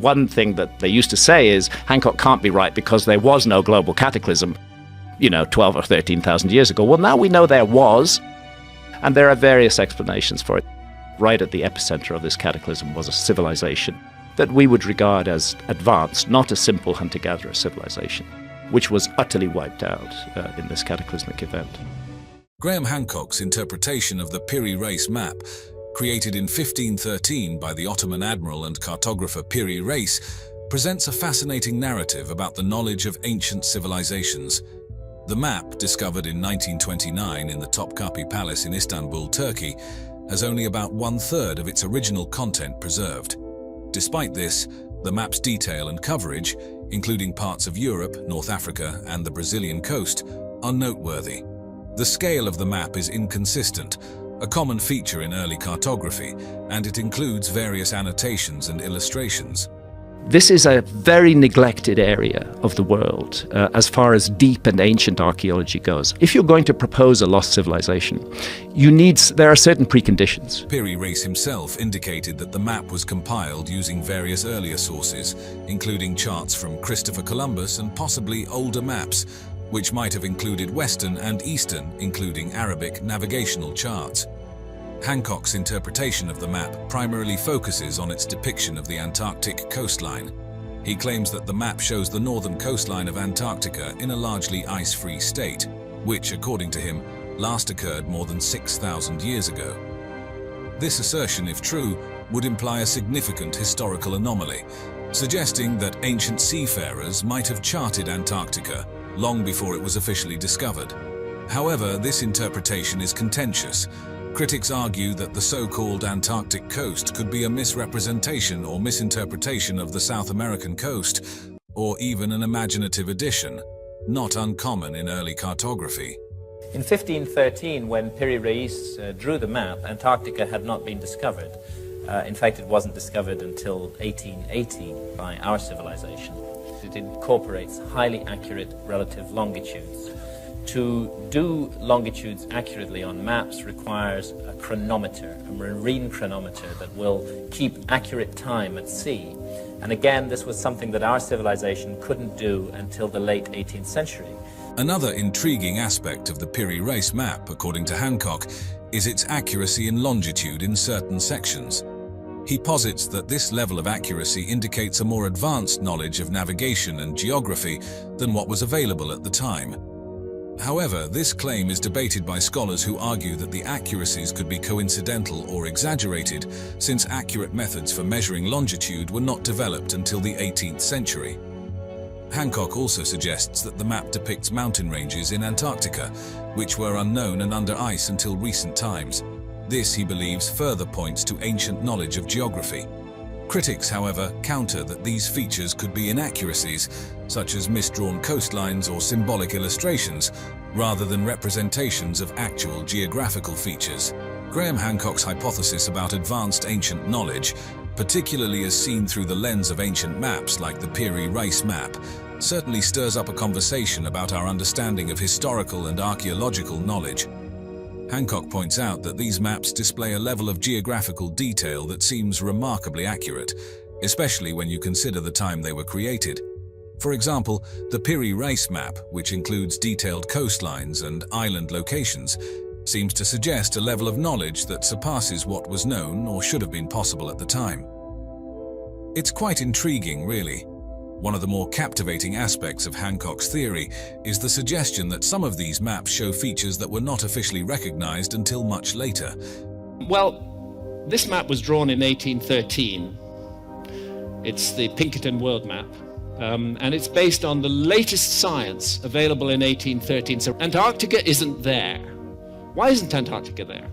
one thing that they used to say is Hancock can't be right because there was no global cataclysm, 12 or 13,000 years ago. Well, now we know there was, and there are various explanations for it. Right at the epicenter of this cataclysm was a civilization that we would regard as advanced, not a simple hunter-gatherer civilization, which was utterly wiped out in this cataclysmic event. Graham Hancock's interpretation of the Piri Reis map, created in 1513 by the Ottoman admiral and cartographer Piri Reis, presents a fascinating narrative about the knowledge of ancient civilizations. The map, discovered in 1929 in the Topkapi Palace in Istanbul, Turkey, has only about 1/3 of its original content preserved. Despite this, the map's detail and coverage, including parts of Europe, North Africa, and the Brazilian coast, are noteworthy. The scale of the map is inconsistent, a common feature in early cartography, and it includes various annotations and illustrations. This is a very neglected area of the world as far as deep and ancient archaeology goes. If you're going to propose a lost civilization, there are certain preconditions. Piri Reis himself indicated that the map was compiled using various earlier sources, including charts from Christopher Columbus and possibly older maps, which might have included Western and Eastern, including Arabic, navigational charts. Hancock's interpretation of the map primarily focuses on its depiction of the Antarctic coastline. He claims that the map shows the northern coastline of Antarctica in a largely ice-free state, which, according to him, last occurred more than 6,000 years ago. This assertion, if true, would imply a significant historical anomaly, suggesting that ancient seafarers might have charted Antarctica long before it was officially discovered. However, this interpretation is contentious. Critics argue that the so-called Antarctic coast could be a misrepresentation or misinterpretation of the South American coast, or even an imaginative addition, not uncommon in early cartography. In 1513, when Piri Reis drew the map, Antarctica had not been discovered. In fact, it wasn't discovered until 1880 by our civilization. It incorporates highly accurate relative longitudes. To do longitudes accurately on maps requires a chronometer, a marine chronometer that will keep accurate time at sea. And again, this was something that our civilization couldn't do until the late 18th century. Another intriguing aspect of the Piri Reis map, according to Hancock, is its accuracy in longitude in certain sections. He posits that this level of accuracy indicates a more advanced knowledge of navigation and geography than what was available at the time. However, this claim is debated by scholars who argue that the accuracies could be coincidental or exaggerated, since accurate methods for measuring longitude were not developed until the 18th century. Hancock also suggests that the map depicts mountain ranges in Antarctica, which were unknown and under ice until recent times. This, he believes, further points to ancient knowledge of geography. Critics, however, counter that these features could be inaccuracies, such as misdrawn coastlines or symbolic illustrations, rather than representations of actual geographical features. Graham Hancock's hypothesis about advanced ancient knowledge, particularly as seen through the lens of ancient maps like the Piri Reis map, certainly stirs up a conversation about our understanding of historical and archaeological knowledge. Hancock points out that these maps display a level of geographical detail that seems remarkably accurate, especially when you consider the time they were created. For example, the Piri Reis map, which includes detailed coastlines and island locations, seems to suggest a level of knowledge that surpasses what was known or should have been possible at the time. It's quite intriguing, really. One of the more captivating aspects of Hancock's theory is the suggestion that some of these maps show features that were not officially recognized until much later. Well, this map was drawn in 1813. It's the Pinkerton World Map, and it's based on the latest science available in 1813. So Antarctica isn't there. Why isn't Antarctica there?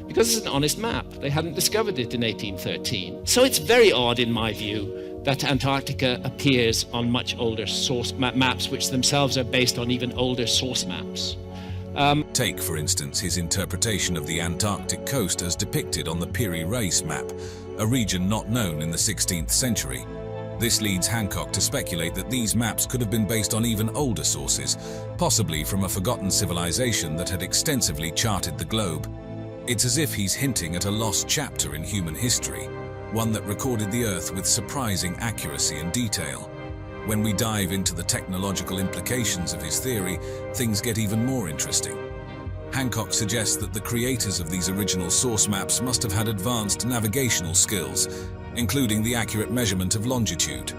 Because it's an honest map. They hadn't discovered it in 1813. So it's very odd, in my view, that Antarctica appears on much older source maps, which themselves are based on even older source maps. Take, for instance, his interpretation of the Antarctic coast as depicted on the Piri Reis map, a region not known in the 16th century. This leads Hancock to speculate that these maps could have been based on even older sources, possibly from a forgotten civilization that had extensively charted the globe. It's as if he's hinting at a lost chapter in human history. one that recorded the Earth with surprising accuracy and detail. When we dive into the technological implications of his theory, things get even more interesting. Hancock suggests that the creators of these original source maps must have had advanced navigational skills, including the accurate measurement of longitude.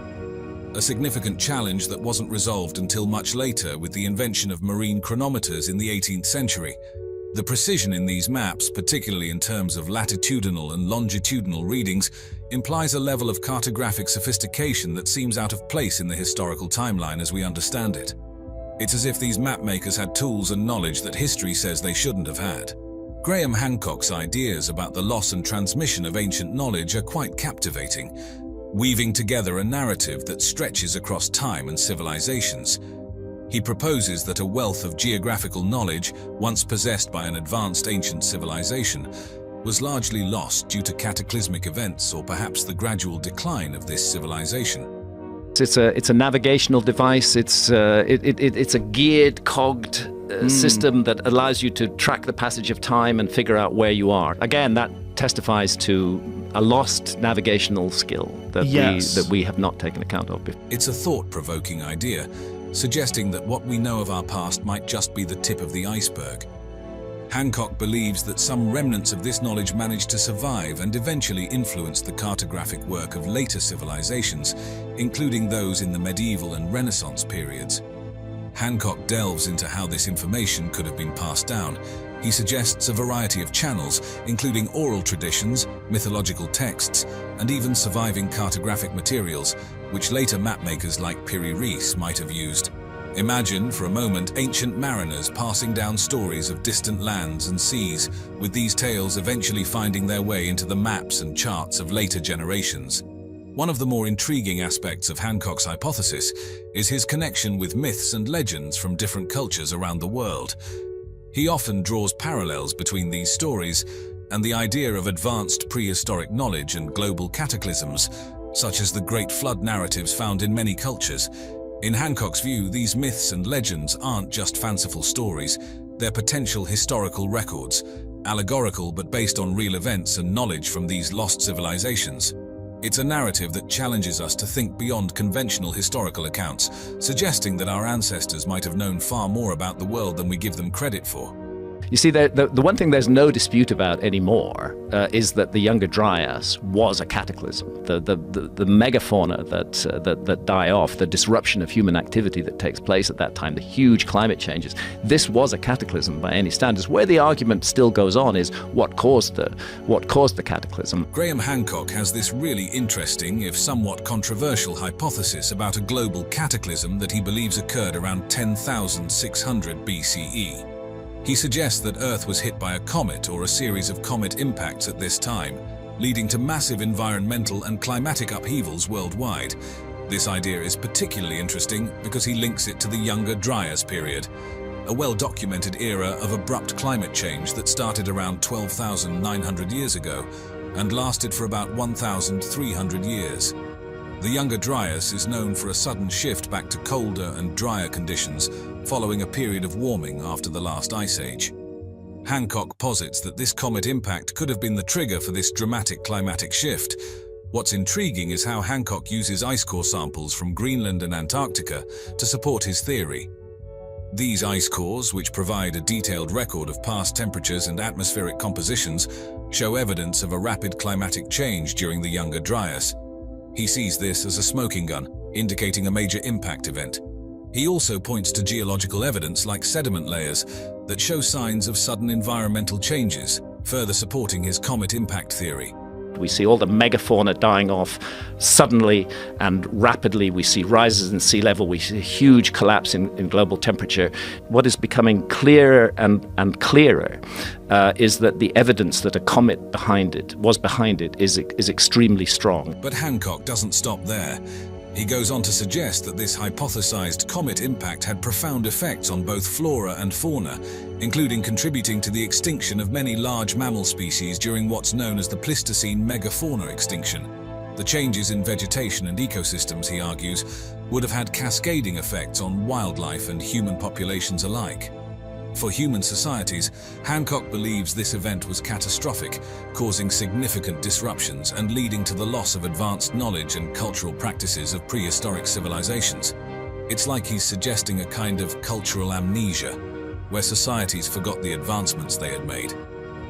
A significant challenge that wasn't resolved until much later with the invention of marine chronometers in the 18th century. The precision in these maps, particularly in terms of latitudinal and longitudinal readings, implies a level of cartographic sophistication that seems out of place in the historical timeline as we understand it. It's as if these map makers had tools and knowledge that history says they shouldn't have had. Graham Hancock's ideas about the loss and transmission of ancient knowledge are quite captivating, weaving together a narrative that stretches across time and civilizations. He proposes that a wealth of geographical knowledge, once possessed by an advanced ancient civilization, was largely lost due to cataclysmic events or perhaps the gradual decline of this civilization. It's a navigational device. It's a geared, cogged system that allows you to track the passage of time and figure out where you are. Again, that testifies to a lost navigational skill that we have not taken account of before. It's a thought-provoking idea, suggesting that what we know of our past might just be the tip of the iceberg. Hancock believes that some remnants of this knowledge managed to survive and eventually influence the cartographic work of later civilizations, including those in the medieval and Renaissance periods. Hancock delves into how this information could have been passed down. He suggests a variety of channels, including oral traditions, mythological texts, and even surviving cartographic materials, which later mapmakers like Reis might have used. Imagine, for a moment, ancient mariners passing down stories of distant lands and seas, with these tales eventually finding their way into the maps and charts of later generations. One of the more intriguing aspects of Hancock's hypothesis is his connection with myths and legends from different cultures around the world. He often draws parallels between these stories and the idea of advanced prehistoric knowledge and global cataclysms, such as the Great Flood narratives found in many cultures. In Hancock's view, these myths and legends aren't just fanciful stories, they're potential historical records, allegorical but based on real events and knowledge from these lost civilizations. It's a narrative that challenges us to think beyond conventional historical accounts, suggesting that our ancestors might have known far more about the world than we give them credit for. You see, the one thing there's no dispute about anymore is that the Younger Dryas was a cataclysm. The megafauna that die off, the disruption of human activity that takes place at that time, the huge climate changes, this was a cataclysm by any standards. Where the argument still goes on is what caused the cataclysm. Graham Hancock has this really interesting, if somewhat controversial, hypothesis about a global cataclysm that he believes occurred around 10,600 BCE. He suggests that Earth was hit by a comet or a series of comet impacts at this time, leading to massive environmental and climatic upheavals worldwide. This idea is particularly interesting because he links it to the Younger Dryas period, a well-documented era of abrupt climate change that started around 12,900 years ago and lasted for about 1,300 years. The Younger Dryas is known for a sudden shift back to colder and drier conditions following a period of warming after the last ice age. Hancock posits that this comet impact could have been the trigger for this dramatic climatic shift. What's intriguing is how Hancock uses ice core samples from Greenland and Antarctica to support his theory. These ice cores, which provide a detailed record of past temperatures and atmospheric compositions, show evidence of a rapid climatic change during the Younger Dryas. He sees this as a smoking gun, indicating a major impact event. He also points to geological evidence like sediment layers that show signs of sudden environmental changes, further supporting his comet impact theory. We see all the megafauna dying off suddenly and rapidly. We see rises in sea level. We see a huge collapse in global temperature. What is becoming clearer and clearer is that the evidence that a comet was behind it is extremely strong. But Hancock doesn't stop there. He goes on to suggest that this hypothesized comet impact had profound effects on both flora and fauna, including contributing to the extinction of many large mammal species during what's known as the Pleistocene megafauna extinction. The changes in vegetation and ecosystems, he argues, would have had cascading effects on wildlife and human populations alike. For human societies, Hancock believes this event was catastrophic, causing significant disruptions and leading to the loss of advanced knowledge and cultural practices of prehistoric civilizations. It's like he's suggesting a kind of cultural amnesia, where societies forgot the advancements they had made.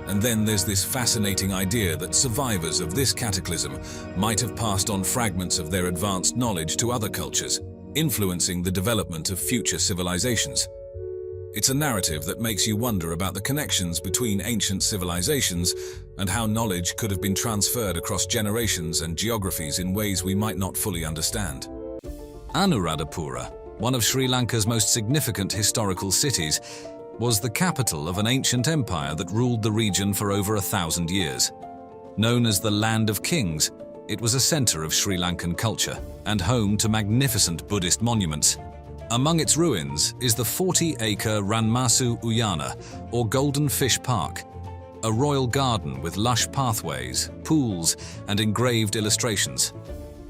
And then there's this fascinating idea that survivors of this cataclysm might have passed on fragments of their advanced knowledge to other cultures, influencing the development of future civilizations. It's a narrative that makes you wonder about the connections between ancient civilizations and how knowledge could have been transferred across generations and geographies in ways we might not fully understand. Anuradhapura, one of Sri Lanka's most significant historical cities, was the capital of an ancient empire that ruled the region for over 1,000 years. Known as the Land of Kings, it was a center of Sri Lankan culture and home to magnificent Buddhist monuments. Among its ruins is the 40-acre Ranmasu Uyana, or Golden Fish Park, a royal garden with lush pathways, pools, and engraved illustrations.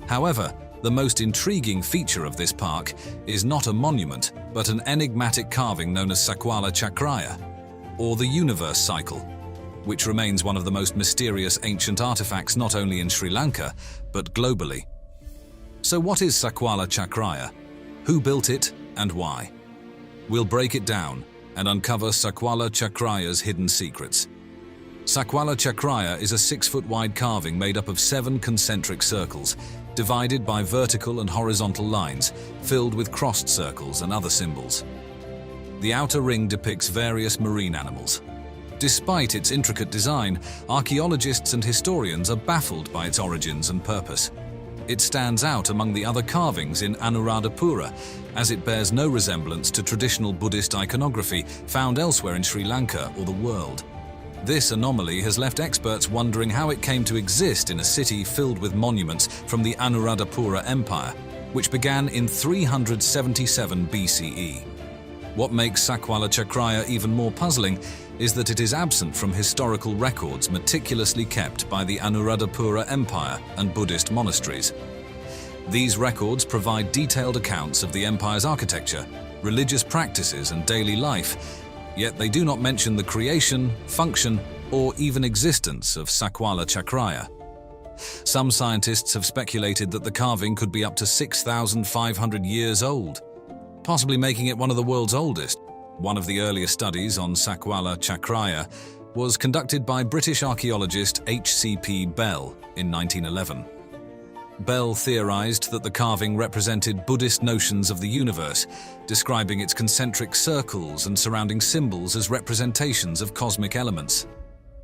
However, the most intriguing feature of this park is not a monument, but an enigmatic carving known as Sakwala Chakraya, or the universe cycle, which remains one of the most mysterious ancient artifacts not only in Sri Lanka, but globally. So what is Sakwala Chakraya? Who built it and why? We'll break it down and uncover Sakwala Chakraya's hidden secrets. Sakwala Chakraya is a 6-foot-wide carving made up of 7 concentric circles, divided by vertical and horizontal lines, filled with crossed circles and other symbols. The outer ring depicts various marine animals. Despite its intricate design, archaeologists and historians are baffled by its origins and purpose. It stands out among the other carvings in Anuradhapura, as it bears no resemblance to traditional Buddhist iconography found elsewhere in Sri Lanka or the world. This anomaly has left experts wondering how it came to exist in a city filled with monuments from the Anuradhapura Empire, which began in 377 BCE. What makes Sakwala Chakraya even more puzzling is that it is absent from historical records meticulously kept by the Anuradhapura Empire and Buddhist monasteries. These records provide detailed accounts of the empire's architecture, religious practices, and daily life, yet they do not mention the creation, function, or even existence of Sakwala Chakraya. Some scientists have speculated that the carving could be up to 6,500 years old, possibly making it one of the world's oldest. One of the earliest studies on Sakwala Chakraya was conducted by British archaeologist H.C.P. Bell in 1911. Bell theorized that the carving represented Buddhist notions of the universe, describing its concentric circles and surrounding symbols as representations of cosmic elements.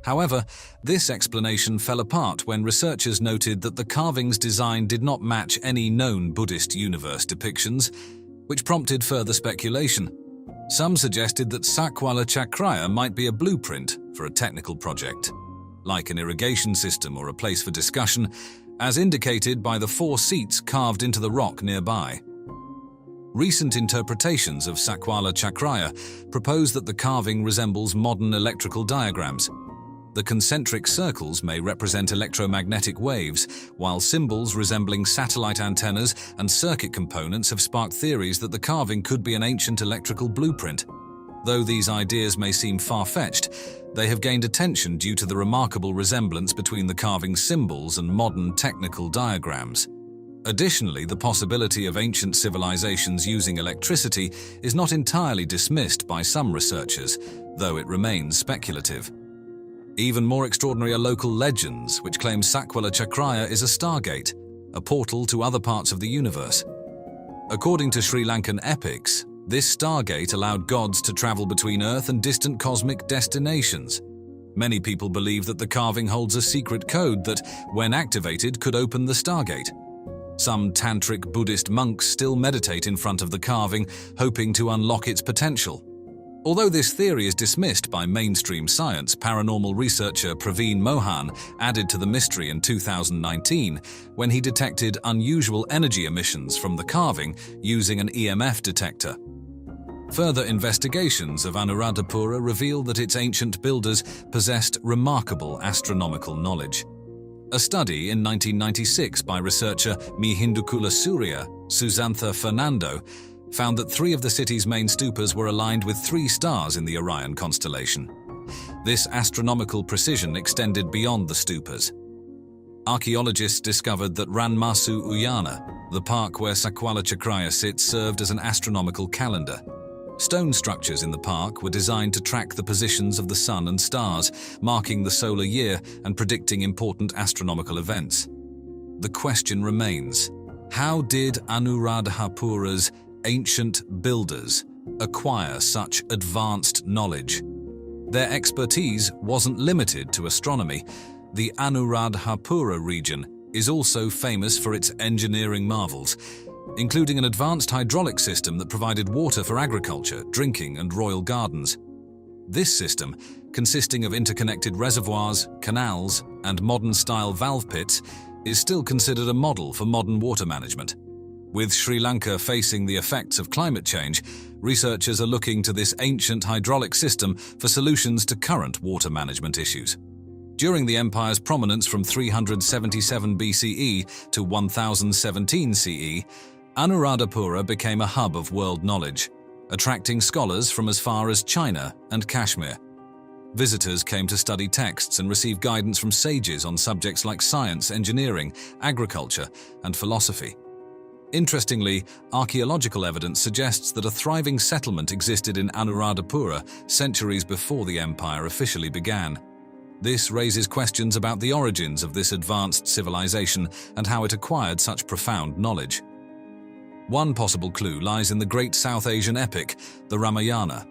However, this explanation fell apart when researchers noted that the carving's design did not match any known Buddhist universe depictions, which prompted further speculation. Some suggested that Sakwala Chakraya might be a blueprint for a technical project, like an irrigation system or a place for discussion, as indicated by the 4 seats carved into the rock nearby. Recent interpretations of Sakwala Chakraya propose that the carving resembles modern electrical diagrams. The concentric circles may represent electromagnetic waves, while symbols resembling satellite antennas and circuit components have sparked theories that the carving could be an ancient electrical blueprint. Though these ideas may seem far-fetched, they have gained attention due to the remarkable resemblance between the carving's symbols and modern technical diagrams. Additionally, the possibility of ancient civilizations using electricity is not entirely dismissed by some researchers, though it remains speculative. Even more extraordinary are local legends, which claim Sakwala Chakraya is a Stargate, a portal to other parts of the universe. According to Sri Lankan epics, this Stargate allowed gods to travel between Earth and distant cosmic destinations. Many people believe that the carving holds a secret code that, when activated, could open the Stargate. Some tantric Buddhist monks still meditate in front of the carving, hoping to unlock its potential. Although this theory is dismissed by mainstream science, paranormal researcher Praveen Mohan added to the mystery in 2019 when he detected unusual energy emissions from the carving using an EMF detector. Further investigations of Anuradhapura reveal that its ancient builders possessed remarkable astronomical knowledge. A study in 1996 by researcher Mahendraparvata Susantha Fernando found that 3 of the city's main stupas were aligned with 3 stars in the Orion constellation. This astronomical precision extended beyond the stupas. Archaeologists discovered that Ranmasu Uyana, the park where Sakwala Chakraya sits, served as an astronomical calendar. Stone structures in the park were designed to track the positions of the sun and stars, marking the solar year and predicting important astronomical events. The question remains, how did Anuradhapura's ancient builders acquire such advanced knowledge? Their expertise wasn't limited to astronomy. The Anuradhapura region is also famous for its engineering marvels, including an advanced hydraulic system that provided water for agriculture, drinking, and royal gardens. This system, consisting of interconnected reservoirs, canals, and modern-style valve pits, is still considered a model for modern water management. With Sri Lanka facing the effects of climate change, researchers are looking to this ancient hydraulic system for solutions to current water management issues. During the empire's prominence from 377 BCE to 1017 CE, Anuradhapura became a hub of world knowledge, attracting scholars from as far as China and Kashmir. Visitors came to study texts and receive guidance from sages on subjects like science, engineering, agriculture, and philosophy. Interestingly, archaeological evidence suggests that a thriving settlement existed in Anuradhapura centuries before the empire officially began. This raises questions about the origins of this advanced civilization and how it acquired such profound knowledge. One possible clue lies in the great South Asian epic, the Ramayana.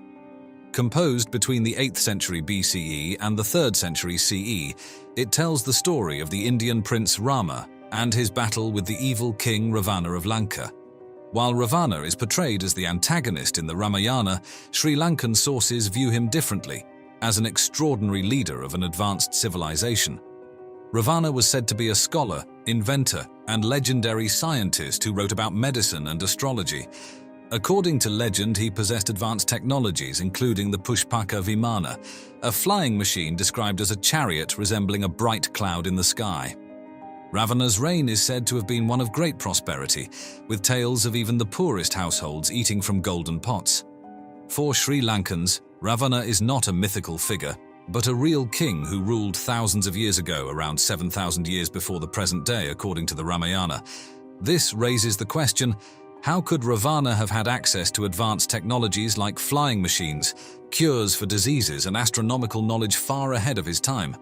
Composed between the 8th century BCE and the 3rd century CE, it tells the story of the Indian prince Rama and his battle with the evil king Ravana of Lanka. While Ravana is portrayed as the antagonist in the Ramayana, Sri Lankan sources view him differently, as an extraordinary leader of an advanced civilization. Ravana was said to be a scholar, inventor, and legendary scientist who wrote about medicine and astrology. According to legend, he possessed advanced technologies, including the Pushpaka Vimana, a flying machine described as a chariot resembling a bright cloud in the sky. Ravana's reign is said to have been one of great prosperity, with tales of even the poorest households eating from golden pots. For Sri Lankans, Ravana is not a mythical figure, but a real king who ruled thousands of years ago, around 7,000 years before the present day, according to the Ramayana. This raises the question, how could Ravana have had access to advanced technologies like flying machines, cures for diseases, and astronomical knowledge far ahead of his time?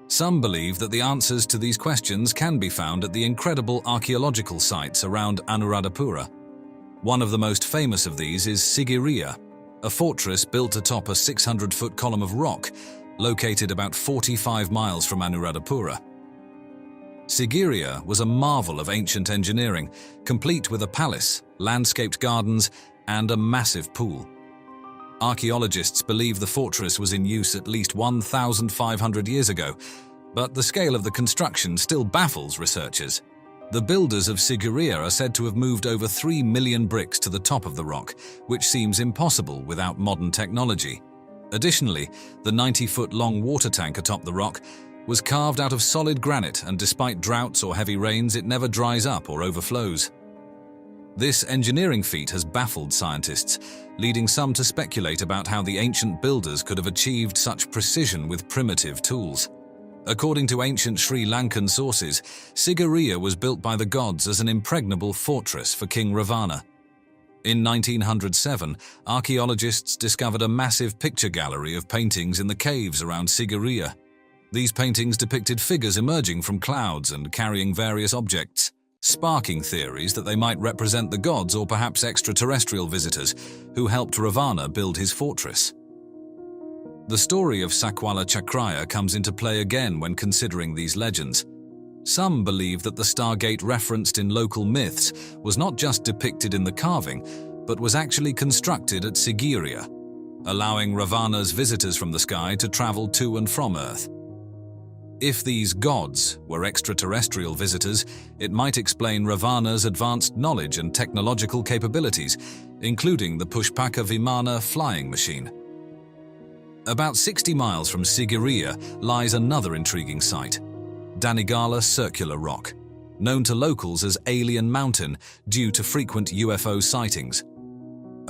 Some believe that the answers to these questions can be found at the incredible archaeological sites around Anuradhapura. One of the most famous of these is Sigiriya, a fortress built atop a 600-foot column of rock, located about 45 miles from Anuradhapura. Sigiriya was a marvel of ancient engineering, complete with a palace, landscaped gardens, and a massive pool. Archaeologists believe the fortress was in use at least 1,500 years ago, but the scale of the construction still baffles researchers. The builders of Sigiriya are said to have moved over 3 million bricks to the top of the rock, which seems impossible without modern technology. Additionally, the 90-foot-long water tank atop the rock was carved out of solid granite, and despite droughts or heavy rains, it never dries up or overflows. This engineering feat has baffled scientists, leading some to speculate about how the ancient builders could have achieved such precision with primitive tools. According to ancient Sri Lankan sources, Sigiriya was built by the gods as an impregnable fortress for King Ravana. In 1907, archaeologists discovered a massive picture gallery of paintings in the caves around Sigiriya. These paintings depicted figures emerging from clouds and carrying various objects, sparking theories that they might represent the gods or perhaps extraterrestrial visitors who helped Ravana build his fortress. The story of Sakwala Chakraya comes into play again when considering these legends. Some believe that the Stargate referenced in local myths was not just depicted in the carving, but was actually constructed at Sigiriya, allowing Ravana's visitors from the sky to travel to and from Earth. If these gods were extraterrestrial visitors, it might explain Ravana's advanced knowledge and technological capabilities, including the Pushpaka Vimana flying machine. About 60 miles from Sigiriya lies another intriguing site, Danigala Circular Rock, known to locals as Alien Mountain due to frequent UFO sightings.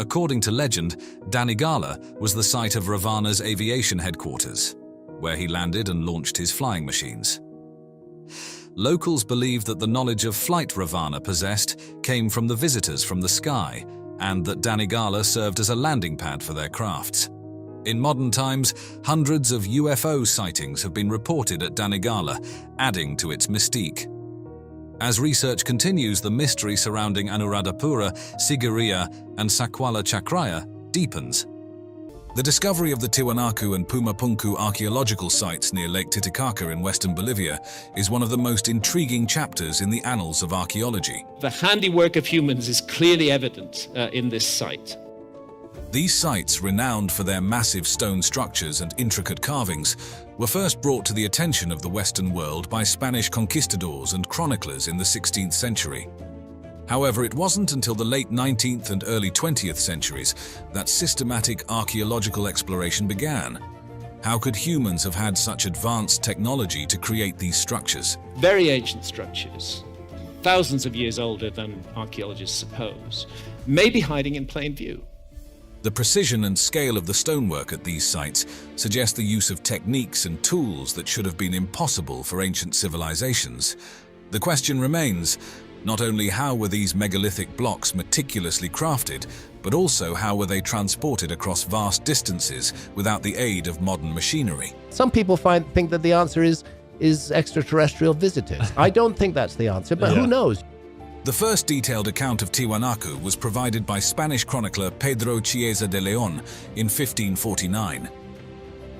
According to legend, Danigala was the site of Ravana's aviation headquarters, where he landed and launched his flying machines. Locals believe that the knowledge of flight Ravana possessed came from the visitors from the sky, and that Danigala served as a landing pad for their crafts. In modern times, hundreds of UFO sightings have been reported at Danigala, adding to its mystique. As research continues, the mystery surrounding Anuradhapura, Sigiriya, and Sakwala Chakraya deepens. The discovery of the Tiwanaku and Pumapunku archaeological sites near Lake Titicaca in western Bolivia is one of the most intriguing chapters in the annals of archaeology. The handiwork of humans is clearly evident in this site. These sites, renowned for their massive stone structures and intricate carvings, were first brought to the attention of the Western world by Spanish conquistadors and chroniclers in the 16th century. However, it wasn't until the late 19th and early 20th centuries that systematic archaeological exploration began. How could humans have had such advanced technology to create these structures? Very ancient structures, thousands of years older than archaeologists suppose, may be hiding in plain view. The precision and scale of the stonework at these sites suggest the use of techniques and tools that should have been impossible for ancient civilizations. The question remains, not only how were these megalithic blocks meticulously crafted, but also how were they transported across vast distances without the aid of modern machinery? Some people think that the answer is extraterrestrial visitors. I don't think that's the answer, but who knows? The first detailed account of Tiwanaku was provided by Spanish chronicler Pedro Chiesa de León in 1549.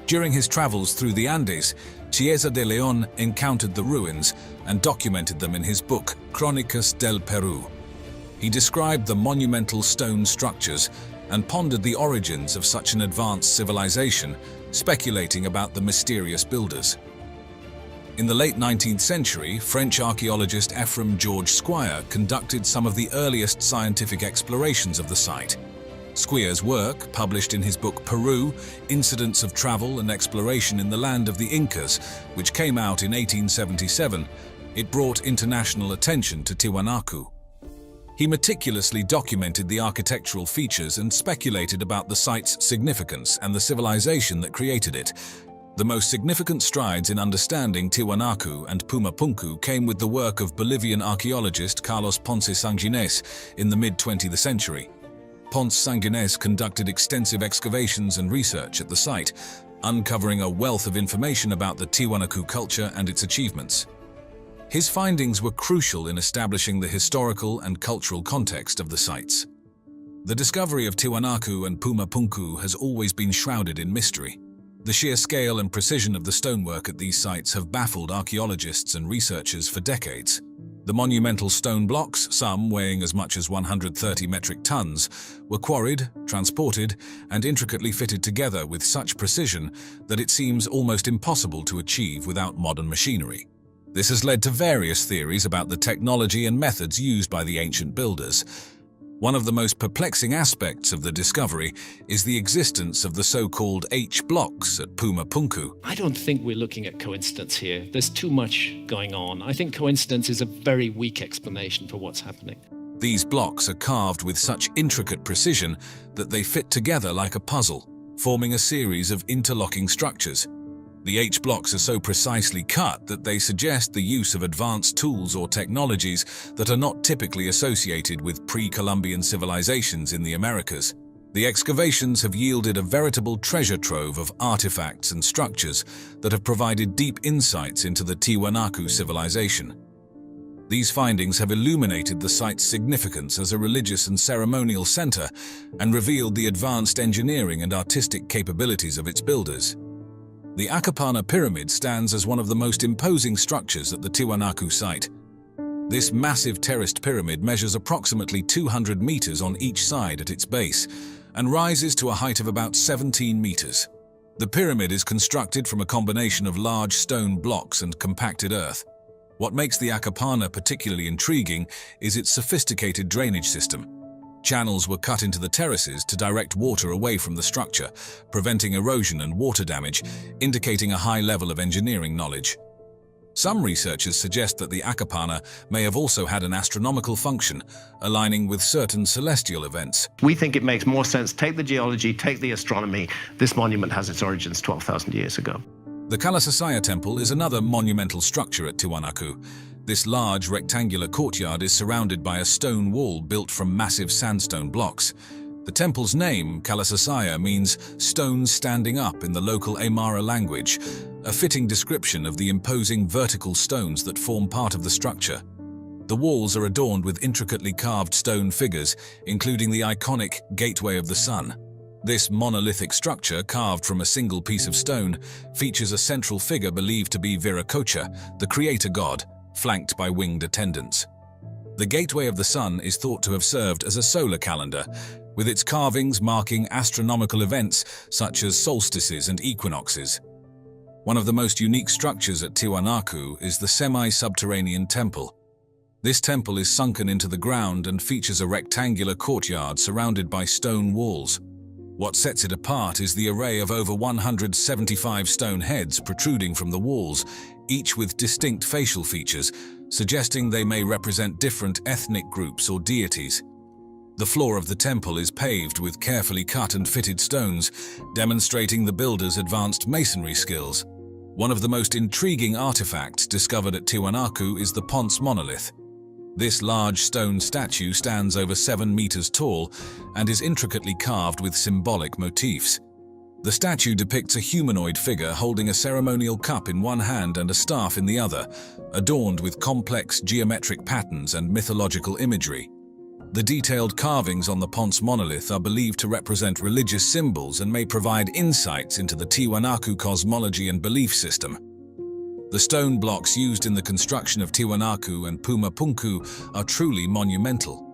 During his travels through the Andes, Chiesa de León encountered the ruins and documented them in his book Crónicas del Perú. He described the monumental stone structures and pondered the origins of such an advanced civilization, speculating about the mysterious builders. In the late 19th century, French archaeologist Ephraim George Squier conducted some of the earliest scientific explorations of the site. Squier's work, published in his book Peru, Incidents of Travel and Exploration in the Land of the Incas, which came out in 1877, it brought international attention to Tiwanaku. He meticulously documented the architectural features and speculated about the site's significance and the civilization that created it. The most significant strides in understanding Tiwanaku and Pumapunku came with the work of Bolivian archaeologist Carlos Ponce Sanguinés in the mid-20th century. Ponce Sanguinés conducted extensive excavations and research at the site, uncovering a wealth of information about the Tiwanaku culture and its achievements. His findings were crucial in establishing the historical and cultural context of the sites. The discovery of Tiwanaku and Pumapunku has always been shrouded in mystery. The sheer scale and precision of the stonework at these sites have baffled archaeologists and researchers for decades. The monumental stone blocks, some weighing as much as 130 metric tons, were quarried, transported, and intricately fitted together with such precision that it seems almost impossible to achieve without modern machinery. This has led to various theories about the technology and methods used by the ancient builders. One of the most perplexing aspects of the discovery is the existence of the so-called H-blocks at Pumapunku. I don't think we're looking at coincidence here. There's too much going on. I think coincidence is a very weak explanation for what's happening. These blocks are carved with such intricate precision that they fit together like a puzzle, forming a series of interlocking structures. The H-blocks are so precisely cut that they suggest the use of advanced tools or technologies that are not typically associated with pre-Columbian civilizations in the Americas. The excavations have yielded a veritable treasure trove of artifacts and structures that have provided deep insights into the Tiwanaku civilization. These findings have illuminated the site's significance as a religious and ceremonial center and revealed the advanced engineering and artistic capabilities of its builders. The Akapana Pyramid stands as one of the most imposing structures at the Tiwanaku site. This massive terraced pyramid measures approximately 200 meters on each side at its base and rises to a height of about 17 meters. The pyramid is constructed from a combination of large stone blocks and compacted earth. What makes the Akapana particularly intriguing is its sophisticated drainage system. Channels were cut into the terraces to direct water away from the structure, preventing erosion and water damage, indicating a high level of engineering knowledge. Some researchers suggest that the Akapana may have also had an astronomical function, aligning with certain celestial events. We think it makes more sense. Take the geology, take the astronomy. This monument has its origins 12,000 years ago. The Kalasasaya Temple is another monumental structure at Tiwanaku. This large rectangular courtyard is surrounded by a stone wall built from massive sandstone blocks. The temple's name, Kalasasaya, means stones standing up in the local Aymara language, a fitting description of the imposing vertical stones that form part of the structure. The walls are adorned with intricately carved stone figures, including the iconic Gateway of the Sun. This monolithic structure, carved from a single piece of stone, features a central figure believed to be Viracocha, the creator god, flanked by winged attendants. The Gateway of the Sun is thought to have served as a solar calendar, with its carvings marking astronomical events such as solstices and equinoxes. One of the most unique structures at Tiwanaku is the semi-subterranean temple. This temple is sunken into the ground and features a rectangular courtyard surrounded by stone walls. What sets it apart is the array of over 175 stone heads protruding from the walls, each with distinct facial features, suggesting they may represent different ethnic groups or deities. The floor of the temple is paved with carefully cut and fitted stones, demonstrating the builder's advanced masonry skills. One of the most intriguing artifacts discovered at Tiwanaku is the Ponce monolith. This large stone statue stands over 7 meters tall and is intricately carved with symbolic motifs. The statue depicts a humanoid figure holding a ceremonial cup in one hand and a staff in the other, adorned with complex geometric patterns and mythological imagery. The detailed carvings on the Ponce monolith are believed to represent religious symbols and may provide insights into the Tiwanaku cosmology and belief system. The stone blocks used in the construction of Tiwanaku and Pumapunku are truly monumental.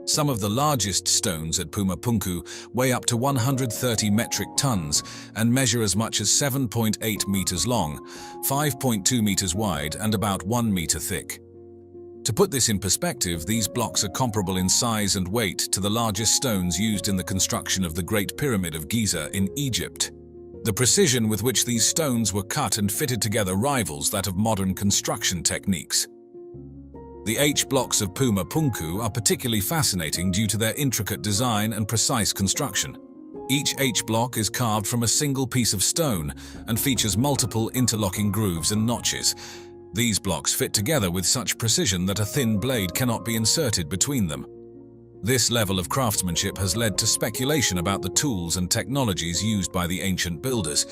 Some of the largest stones at Pumapunku weigh up to 130 metric tons and measure as much as 7.8 meters long, 5.2 meters wide, and about 1 meter thick. To put this in perspective, these blocks are comparable in size and weight to the largest stones used in the construction of the Great Pyramid of Giza in Egypt. The precision with which these stones were cut and fitted together rivals that of modern construction techniques. The H-blocks of Pumapunku are particularly fascinating due to their intricate design and precise construction. Each H-block is carved from a single piece of stone and features multiple interlocking grooves and notches. These blocks fit together with such precision that a thin blade cannot be inserted between them. This level of craftsmanship has led to speculation about the tools and technologies used by the ancient builders.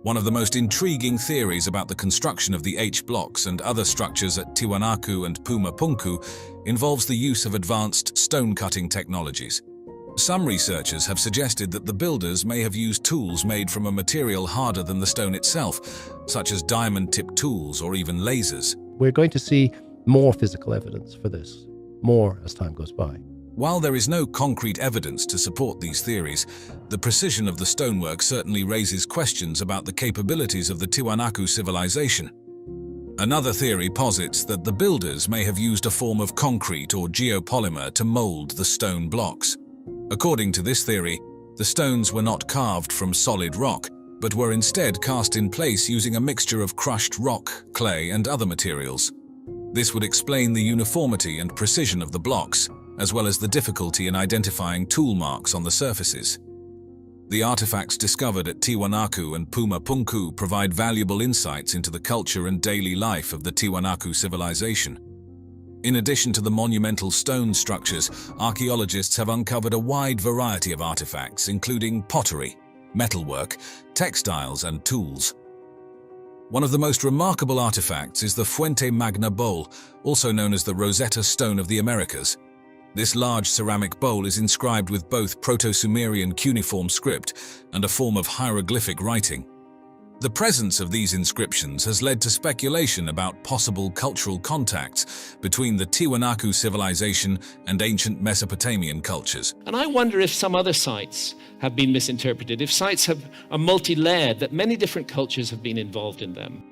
One of the most intriguing theories about the construction of the H-blocks and other structures at Tiwanaku and Pumapunku involves the use of advanced stone-cutting technologies. Some researchers have suggested that the builders may have used tools made from a material harder than the stone itself, such as diamond-tipped tools or even lasers. We're going to see more physical evidence for this, more as time goes by. While there is no concrete evidence to support these theories, the precision of the stonework certainly raises questions about the capabilities of the Tiwanaku civilization. Another theory posits that the builders may have used a form of concrete or geopolymer to mold the stone blocks. According to this theory, the stones were not carved from solid rock, but were instead cast in place using a mixture of crushed rock, clay, and other materials. This would explain the uniformity and precision of the blocks, as well as the difficulty in identifying tool marks on the surfaces. The artifacts discovered at Tiwanaku and Pumapunku provide valuable insights into the culture and daily life of the Tiwanaku civilization. In addition to the monumental stone structures, archaeologists have uncovered a wide variety of artifacts, including pottery, metalwork, textiles, and tools. One of the most remarkable artifacts is the Fuente Magna bowl, also known as the Rosetta Stone of the Americas. This large ceramic bowl is inscribed with both Proto-Sumerian cuneiform script and a form of hieroglyphic writing. The presence of these inscriptions has led to speculation about possible cultural contacts between the Tiwanaku civilization and ancient Mesopotamian cultures. And I wonder if some other sites have been misinterpreted, if sites are multi-layered, that many different cultures have been involved in them.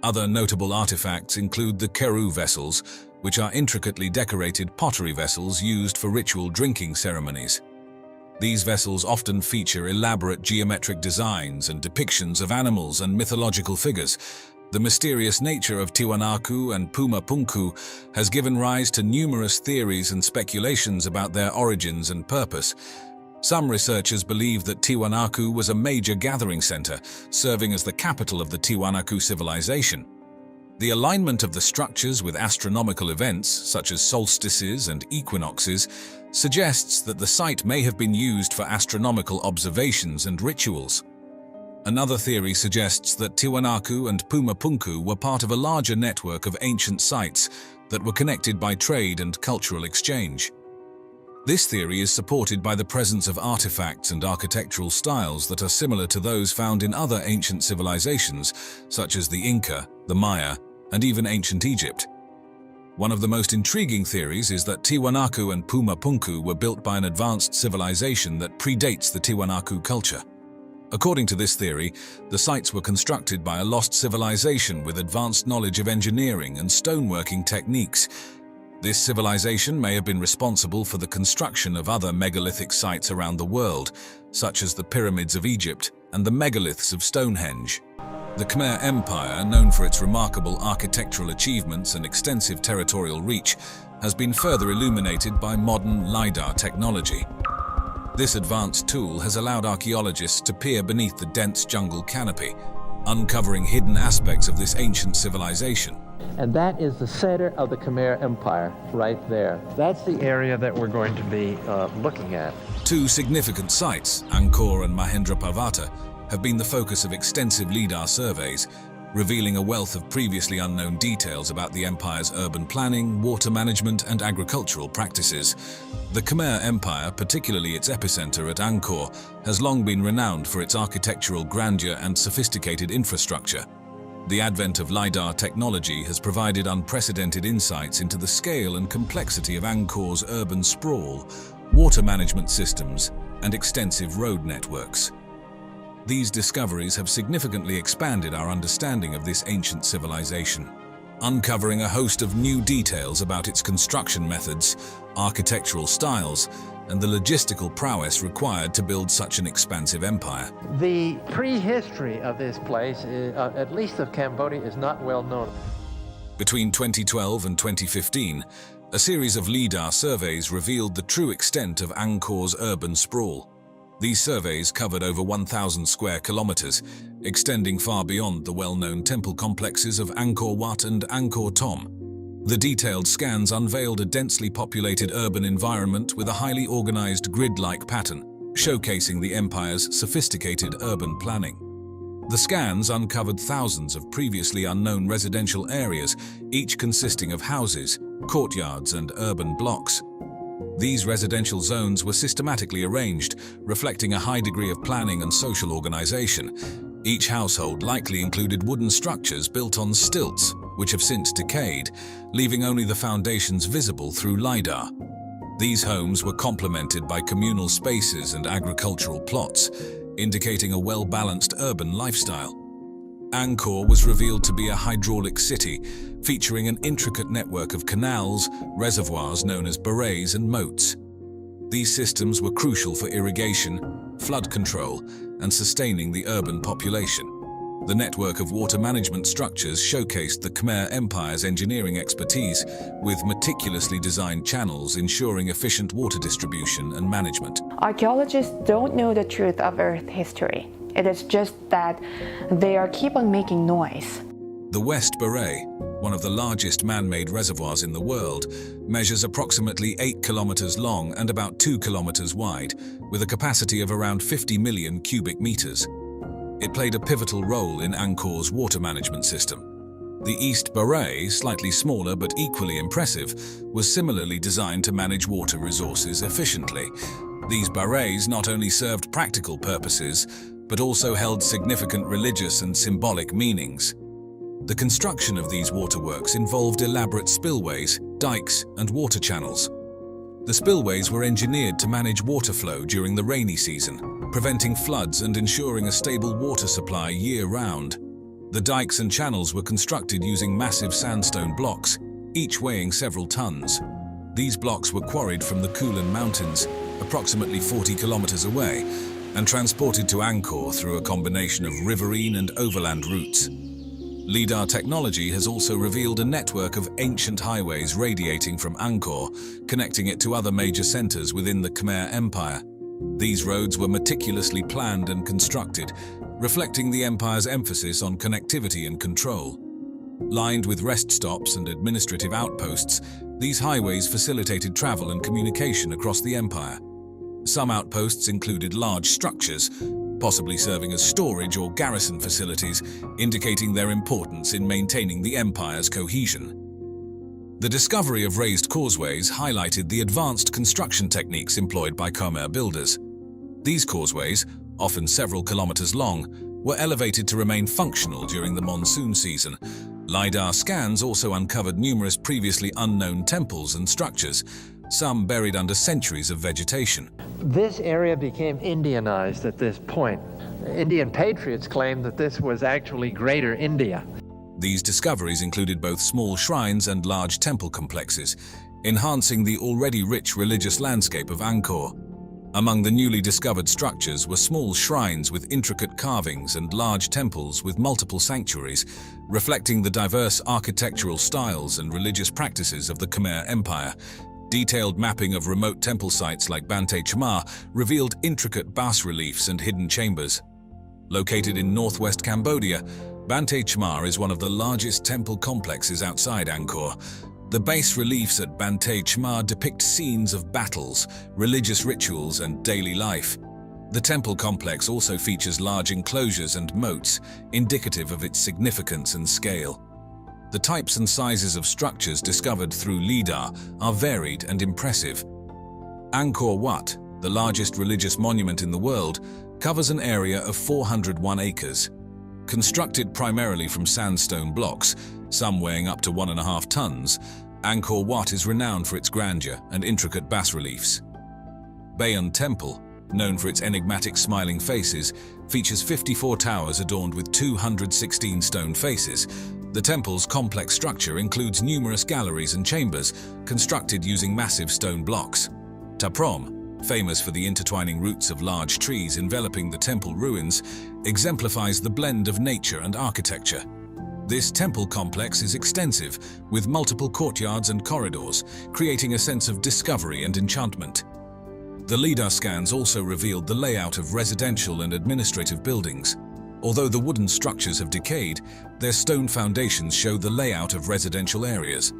Other notable artifacts include the Keru vessels, which are intricately decorated pottery vessels used for ritual drinking ceremonies. These vessels often feature elaborate geometric designs and depictions of animals and mythological figures, The mysterious nature of Tiwanaku and Pumapunku has given rise to numerous theories and speculations about their origins and purpose. Some researchers believe that Tiwanaku was a major gathering center, serving as the capital of the Tiwanaku civilization. The alignment of the structures with astronomical events, such as solstices and equinoxes, suggests that the site may have been used for astronomical observations and rituals. Another theory suggests that Tiwanaku and Pumapunku were part of a larger network of ancient sites that were connected by trade and cultural exchange. This theory is supported by the presence of artifacts and architectural styles that are similar to those found in other ancient civilizations, such as the Inca, the Maya, and even ancient Egypt. One of the most intriguing theories is that Tiwanaku and Pumapunku were built by an advanced civilization that predates the Tiwanaku culture. According to this theory, the sites were constructed by a lost civilization with advanced knowledge of engineering and stoneworking techniques. This civilization may have been responsible for the construction of other megalithic sites around the world, such as the pyramids of Egypt and the megaliths of Stonehenge. The Khmer Empire, known for its remarkable architectural achievements and extensive territorial reach, has been further illuminated by modern LiDAR technology. This advanced tool has allowed archaeologists to peer beneath the dense jungle canopy, uncovering hidden aspects of this ancient civilization. And that is the center of the Khmer Empire, right there. That's the area that we're going to be looking at. Two significant sites, Angkor and Mahendraparvata, have been the focus of extensive LiDAR surveys, revealing a wealth of previously unknown details about the empire's urban planning, water management, and agricultural practices. The Khmer Empire, particularly its epicenter at Angkor, has long been renowned for its architectural grandeur and sophisticated infrastructure. The advent of LiDAR technology has provided unprecedented insights into the scale and complexity of Angkor's urban sprawl, water management systems, and extensive road networks. These discoveries have significantly expanded our understanding of this ancient civilization, uncovering a host of new details about its construction methods, architectural styles, and the logistical prowess required to build such an expansive empire. The prehistory of this place, at least of Cambodia, is not well known. Between 2012 and 2015, a series of LiDAR surveys revealed the true extent of Angkor's urban sprawl. These surveys covered over 1,000 square kilometers, extending far beyond the well-known temple complexes of Angkor Wat and Angkor Thom. The detailed scans unveiled a densely populated urban environment with a highly organized grid-like pattern, showcasing the empire's sophisticated urban planning. The scans uncovered thousands of previously unknown residential areas, each consisting of houses, courtyards, and urban blocks. These residential zones were systematically arranged, reflecting a high degree of planning and social organization. Each household likely included wooden structures built on stilts, which have since decayed, leaving only the foundations visible through LiDAR. These homes were complemented by communal spaces and agricultural plots, indicating a well-balanced urban lifestyle. Angkor was revealed to be a hydraulic city, featuring an intricate network of canals, reservoirs known as barrays, and moats. These systems were crucial for irrigation, flood control, and sustaining the urban population. The network of water management structures showcased the Khmer Empire's engineering expertise, with meticulously designed channels ensuring efficient water distribution and management. Archaeologists don't know the truth of Earth history. It is just that they keep on making noise. The West Baray, one of the largest man-made reservoirs in the world, measures approximately 8 kilometers long and about 2 kilometers wide, with a capacity of around 50 million cubic meters. It played a pivotal role in Angkor's water management system. The East Baray, slightly smaller but equally impressive, was similarly designed to manage water resources efficiently. These barrays not only served practical purposes, but also held significant religious and symbolic meanings. The construction of these waterworks involved elaborate spillways, dikes, and water channels. The spillways were engineered to manage water flow during the rainy season, preventing floods and ensuring a stable water supply year-round. The dikes and channels were constructed using massive sandstone blocks, each weighing several tons. These blocks were quarried from the Kulen Mountains, approximately 40 kilometers away, and transported to Angkor through a combination of riverine and overland routes. LiDAR technology has also revealed a network of ancient highways radiating from Angkor, connecting it to other major centers within the Khmer Empire. These roads were meticulously planned and constructed, reflecting the empire's emphasis on connectivity and control. Lined with rest stops and administrative outposts, these highways facilitated travel and communication across the empire. Some outposts included large structures, possibly serving as storage or garrison facilities, indicating their importance in maintaining the empire's cohesion. The discovery of raised causeways highlighted the advanced construction techniques employed by Khmer builders. These causeways, often several kilometers long, were elevated to remain functional during the monsoon season. LiDAR scans also uncovered numerous previously unknown temples and structures, some buried under centuries of vegetation. This area became Indianized at this point. Indian patriots claimed that this was actually Greater India. These discoveries included both small shrines and large temple complexes, enhancing the already rich religious landscape of Angkor. Among the newly discovered structures were small shrines with intricate carvings and large temples with multiple sanctuaries, reflecting the diverse architectural styles and religious practices of the Khmer Empire. Detailed mapping of remote temple sites like Bante Chmar revealed intricate bas-reliefs and hidden chambers. Located in northwest Cambodia, Bante Chmar is one of the largest temple complexes outside Angkor. The bas reliefs at Bante Chmar depict scenes of battles, religious rituals, and daily life. The temple complex also features large enclosures and moats, indicative of its significance and scale. The types and sizes of structures discovered through LiDAR are varied and impressive. Angkor Wat, the largest religious monument in the world, covers an area of 401 acres. Constructed primarily from sandstone blocks, some weighing up to 1.5 tons, Angkor Wat is renowned for its grandeur and intricate bas-reliefs. Bayon Temple, known for its enigmatic smiling faces, features 54 towers adorned with 216 stone faces. The temple's complex structure includes numerous galleries and chambers, constructed using massive stone blocks. Ta Prohm, famous for the intertwining roots of large trees enveloping the temple ruins, exemplifies the blend of nature and architecture. This temple complex is extensive, with multiple courtyards and corridors, creating a sense of discovery and enchantment. The LiDAR scans also revealed the layout of residential and administrative buildings. Although the wooden structures have decayed, their stone foundations show the layout of residential areas.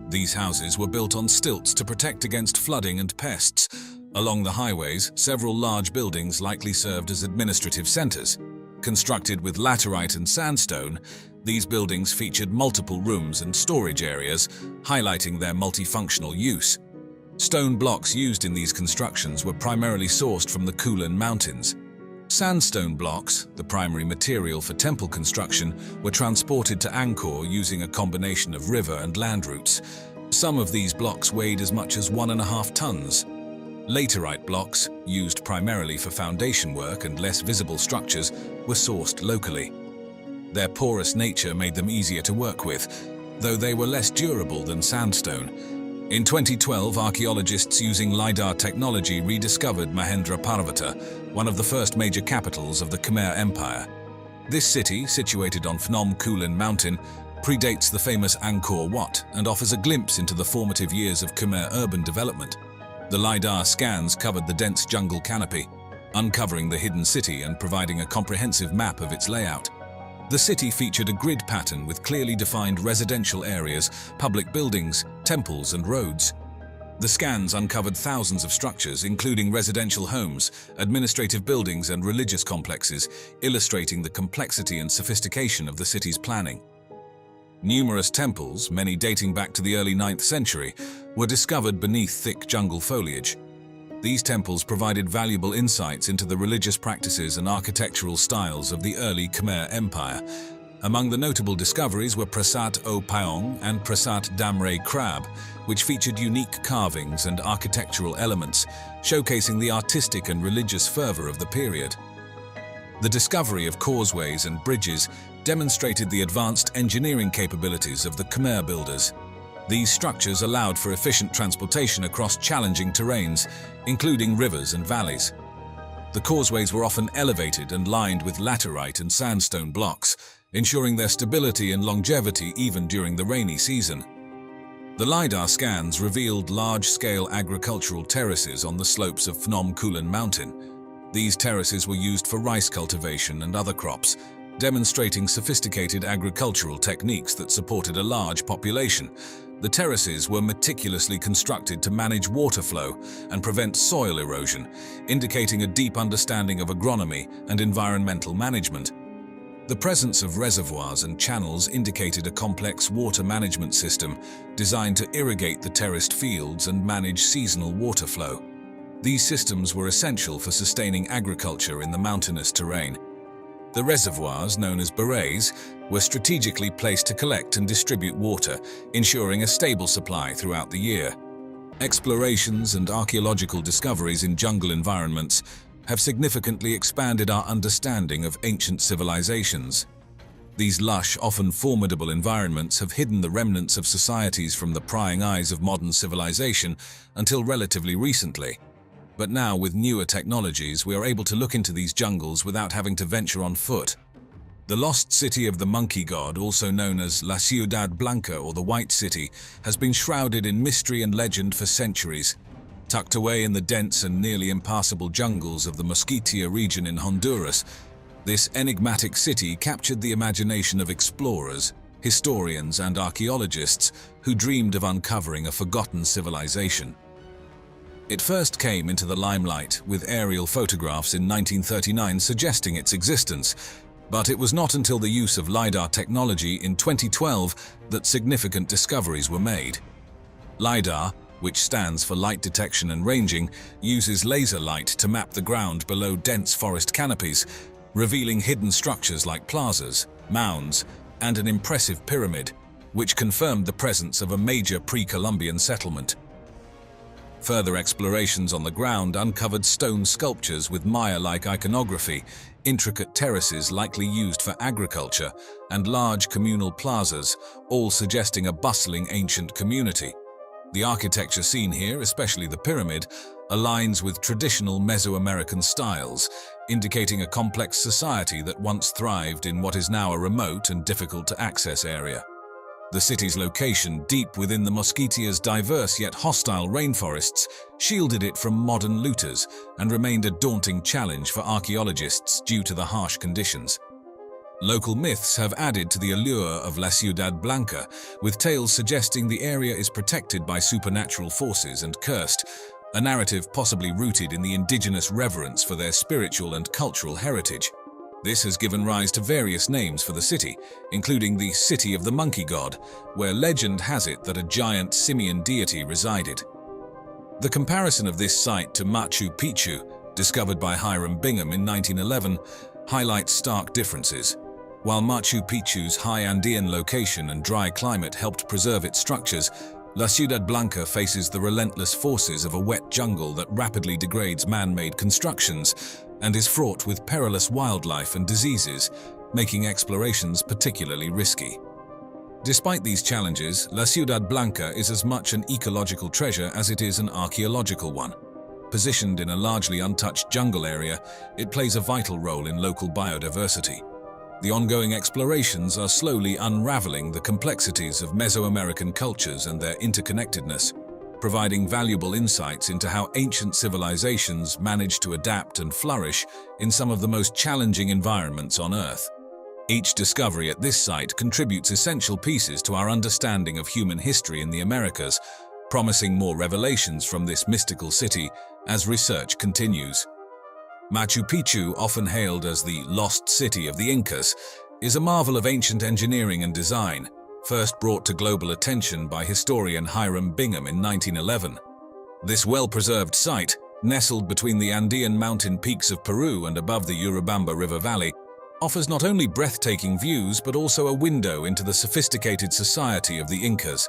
These houses were built on stilts to protect against flooding and pests. Along the highways, several large buildings likely served as administrative centers. Constructed with laterite and sandstone, these buildings featured multiple rooms and storage areas, highlighting their multifunctional use. Stone blocks used in these constructions were primarily sourced from the Kulen Mountains. Sandstone blocks, the primary material for temple construction, were transported to Angkor using a combination of river and land routes. Some of these blocks weighed as much as 1.5 tons. Laterite blocks, used primarily for foundation work and less visible structures, were sourced locally. Their porous nature made them easier to work with, though they were less durable than sandstone. In 2012, archaeologists using LiDAR technology rediscovered Mahendraparvata, one of the first major capitals of the Khmer Empire. This city, situated on Phnom Kulen Mountain, predates the famous Angkor Wat and offers a glimpse into the formative years of Khmer urban development. The LiDAR scans covered the dense jungle canopy, uncovering the hidden city and providing a comprehensive map of its layout. The city featured a grid pattern with clearly defined residential areas, public buildings, temples, and roads. The scans uncovered thousands of structures, including residential homes, administrative buildings, and religious complexes, illustrating the complexity and sophistication of the city's planning. Numerous temples, many dating back to the early 9th century, were discovered beneath thick jungle foliage. These temples provided valuable insights into the religious practices and architectural styles of the early Khmer Empire. Among the notable discoveries were Prasat O Paong and Prasat Damre Krab, which featured unique carvings and architectural elements, showcasing the artistic and religious fervor of the period. The discovery of causeways and bridges demonstrated the advanced engineering capabilities of the Khmer builders. These structures allowed for efficient transportation across challenging terrains, including rivers and valleys. The causeways were often elevated and lined with laterite and sandstone blocks, ensuring their stability and longevity even during the rainy season. The LiDAR scans revealed large-scale agricultural terraces on the slopes of Phnom Kulen Mountain. These terraces were used for rice cultivation and other crops, demonstrating sophisticated agricultural techniques that supported a large population. The terraces were meticulously constructed to manage water flow and prevent soil erosion, indicating a deep understanding of agronomy and environmental management. The presence of reservoirs and channels indicated a complex water management system designed to irrigate the terraced fields and manage seasonal water flow. These systems were essential for sustaining agriculture in the mountainous terrain. The reservoirs, known as Reis, were strategically placed to collect and distribute water, ensuring a stable supply throughout the year. Explorations and archaeological discoveries in jungle environments have significantly expanded our understanding of ancient civilizations. These lush, often formidable environments have hidden the remnants of societies from the prying eyes of modern civilization until relatively recently. But now, with newer technologies, we are able to look into these jungles without having to venture on foot. The lost city of the monkey god, also known as La Ciudad Blanca or the White City, has been shrouded in mystery and legend for centuries. Tucked away in the dense and nearly impassable jungles of the Mosquitia region in Honduras, this enigmatic city captured the imagination of explorers, historians, and archaeologists who dreamed of uncovering a forgotten civilization. It first came into the limelight with aerial photographs in 1939 suggesting its existence, but it was not until the use of LiDAR technology in 2012 that significant discoveries were made. LiDAR, which stands for Light Detection and Ranging, uses laser light to map the ground below dense forest canopies, revealing hidden structures like plazas, mounds, and an impressive pyramid, which confirmed the presence of a major pre-Columbian settlement. Further explorations on the ground uncovered stone sculptures with Maya-like iconography, intricate terraces likely used for agriculture, and large communal plazas, all suggesting a bustling ancient community. The architecture seen here, especially the pyramid, aligns with traditional Mesoamerican styles, indicating a complex society that once thrived in what is now a remote and difficult-to-access area. The city's location, deep within the Mosquitia's diverse yet hostile rainforests, shielded it from modern looters and remained a daunting challenge for archaeologists due to the harsh conditions. Local myths have added to the allure of La Ciudad Blanca, with tales suggesting the area is protected by supernatural forces and cursed, a narrative possibly rooted in the indigenous reverence for their spiritual and cultural heritage. This has given rise to various names for the city, including the City of the Monkey God, where legend has it that a giant simian deity resided. The comparison of this site to Machu Picchu, discovered by Hiram Bingham in 1911, highlights stark differences. While Machu Picchu's high Andean location and dry climate helped preserve its structures, La Ciudad Blanca faces the relentless forces of a wet jungle that rapidly degrades man-made constructions and is fraught with perilous wildlife and diseases, making explorations particularly risky. Despite these challenges, La Ciudad Blanca is as much an ecological treasure as it is an archaeological one. Positioned in a largely untouched jungle area, it plays a vital role in local biodiversity. The ongoing explorations are slowly unraveling the complexities of Mesoamerican cultures and their interconnectedness, providing valuable insights into how ancient civilizations managed to adapt and flourish in some of the most challenging environments on Earth. Each discovery at this site contributes essential pieces to our understanding of human history in the Americas, promising more revelations from this mystical city as research continues. Machu Picchu, often hailed as the lost city of the Incas, is a marvel of ancient engineering and design, first brought to global attention by historian Hiram Bingham in 1911. This well-preserved site, nestled between the Andean mountain peaks of Peru and above the Urubamba River Valley, offers not only breathtaking views but also a window into the sophisticated society of the Incas.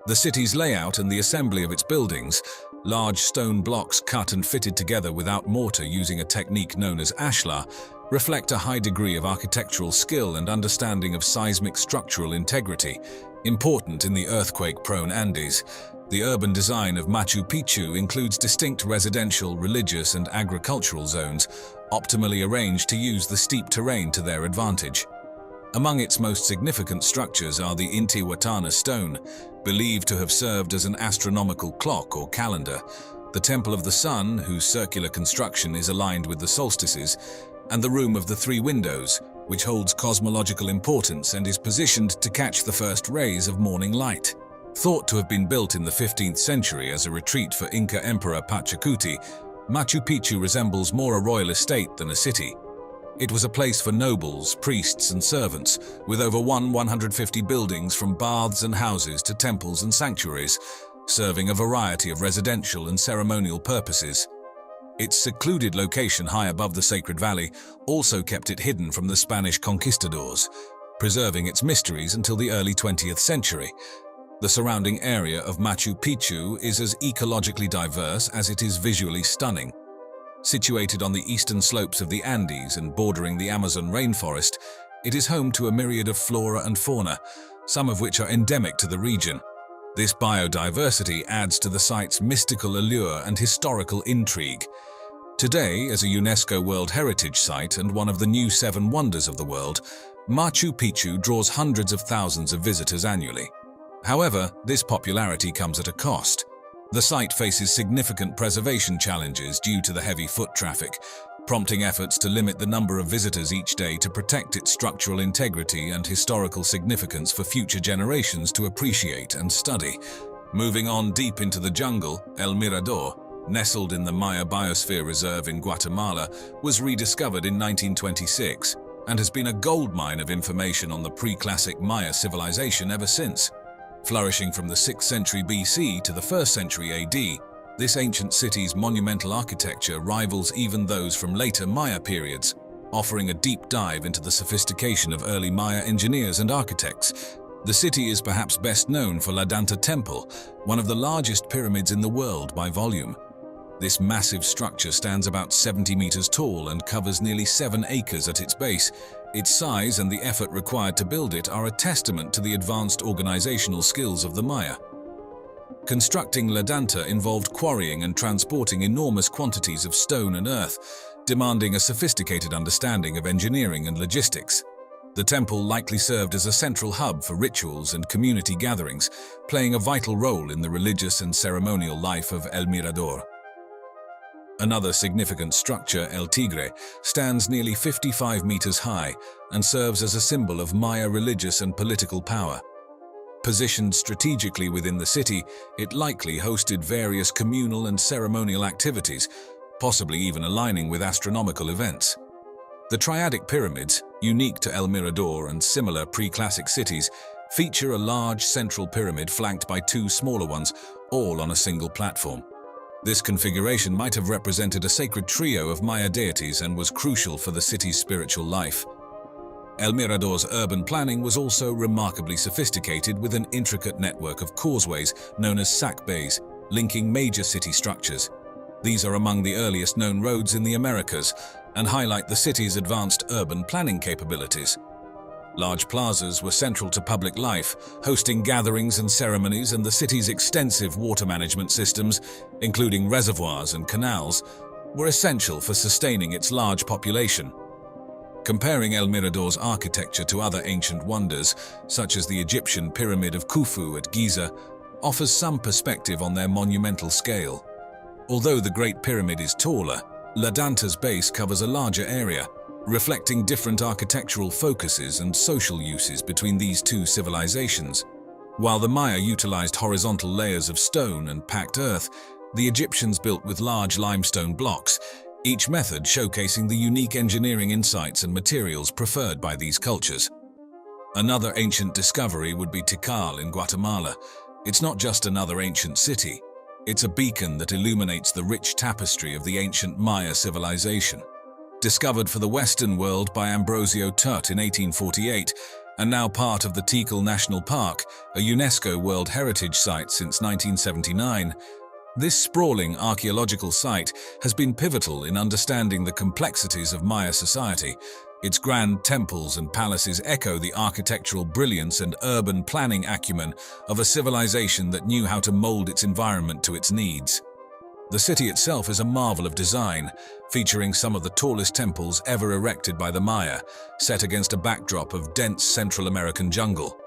The city's layout and the assembly of its buildings, large stone blocks cut and fitted together without mortar using a technique known as ashlar, reflect a high degree of architectural skill and understanding of seismic structural integrity, important in the earthquake-prone Andes. The urban design of Machu Picchu includes distinct residential, religious, and agricultural zones, optimally arranged to use the steep terrain to their advantage. Among its most significant structures are the Intihuatana stone, believed to have served as an astronomical clock or calendar, the Temple of the Sun, whose circular construction is aligned with the solstices, and the Room of the Three Windows, which holds cosmological importance and is positioned to catch the first rays of morning light. Thought to have been built in the 15th century as a retreat for Inca Emperor Pachacuti, Machu Picchu resembles more a royal estate than a city. It was a place for nobles, priests, and servants, with over 150 buildings from baths and houses to temples and sanctuaries, serving a variety of residential and ceremonial purposes. Its secluded location high above the Sacred Valley also kept it hidden from the Spanish conquistadors, preserving its mysteries until the early 20th century. The surrounding area of Machu Picchu is as ecologically diverse as it is visually stunning. Situated on the eastern slopes of the Andes and bordering the Amazon rainforest, it is home to a myriad of flora and fauna, some of which are endemic to the region. This biodiversity adds to the site's mystical allure and historical intrigue. Today, as a UNESCO World Heritage Site and one of the new 7 wonders of the world, Machu Picchu draws hundreds of thousands of visitors annually. However, this popularity comes at a cost. The site faces significant preservation challenges due to the heavy foot traffic, prompting efforts to limit the number of visitors each day to protect its structural integrity and historical significance for future generations to appreciate and study. Moving on deep into the jungle, El Mirador, nestled in the Maya Biosphere Reserve in Guatemala, was rediscovered in 1926 and has been a goldmine of information on the pre-classic Maya civilization ever since. Flourishing from the 6th century BC to the 1st century AD, this ancient city's monumental architecture rivals even those from later Maya periods, offering a deep dive into the sophistication of early Maya engineers and architects. The city is perhaps best known for La Danta Temple, one of the largest pyramids in the world by volume. This massive structure stands about 70 meters tall and covers nearly 7 acres at its base. Its size and the effort required to build it are a testament to the advanced organizational skills of the Maya. Constructing La Danta involved quarrying and transporting enormous quantities of stone and earth, demanding a sophisticated understanding of engineering and logistics. The temple likely served as a central hub for rituals and community gatherings, playing a vital role in the religious and ceremonial life of El Mirador. Another significant structure, El Tigre, stands nearly 55 meters high and serves as a symbol of Maya religious and political power. Positioned strategically within the city, it likely hosted various communal and ceremonial activities, possibly even aligning with astronomical events. The Triadic Pyramids, unique to El Mirador and similar pre-classic cities, feature a large central pyramid flanked by 2 smaller ones, all on a single platform. This configuration might have represented a sacred trio of Maya deities and was crucial for the city's spiritual life. El Mirador's urban planning was also remarkably sophisticated, with an intricate network of causeways known as sac bays, linking major city structures. These are among the earliest known roads in the Americas and highlight the city's advanced urban planning capabilities. Large plazas were central to public life, hosting gatherings and ceremonies, and the city's extensive water management systems, including reservoirs and canals, were essential for sustaining its large population. Comparing El Mirador's architecture to other ancient wonders, such as the Egyptian Pyramid of Khufu at Giza, offers some perspective on their monumental scale. Although the Great Pyramid is taller, La Danta's base covers a larger area, reflecting different architectural focuses and social uses between these 2 civilizations. While the Maya utilized horizontal layers of stone and packed earth, the Egyptians built with large limestone blocks, each method showcasing the unique engineering insights and materials preferred by these cultures. Another ancient discovery would be Tikal in Guatemala. It's not just another ancient city, it's a beacon that illuminates the rich tapestry of the ancient Maya civilization. Discovered for the Western world by Ambrosio Tut in 1848, and now part of the Tikal National Park, a UNESCO World Heritage Site since 1979, this sprawling archaeological site has been pivotal in understanding the complexities of Maya society. Its grand temples and palaces echo the architectural brilliance and urban planning acumen of a civilization that knew how to mold its environment to its needs. The city itself is a marvel of design, featuring some of the tallest temples ever erected by the Maya, set against a backdrop of dense Central American jungle.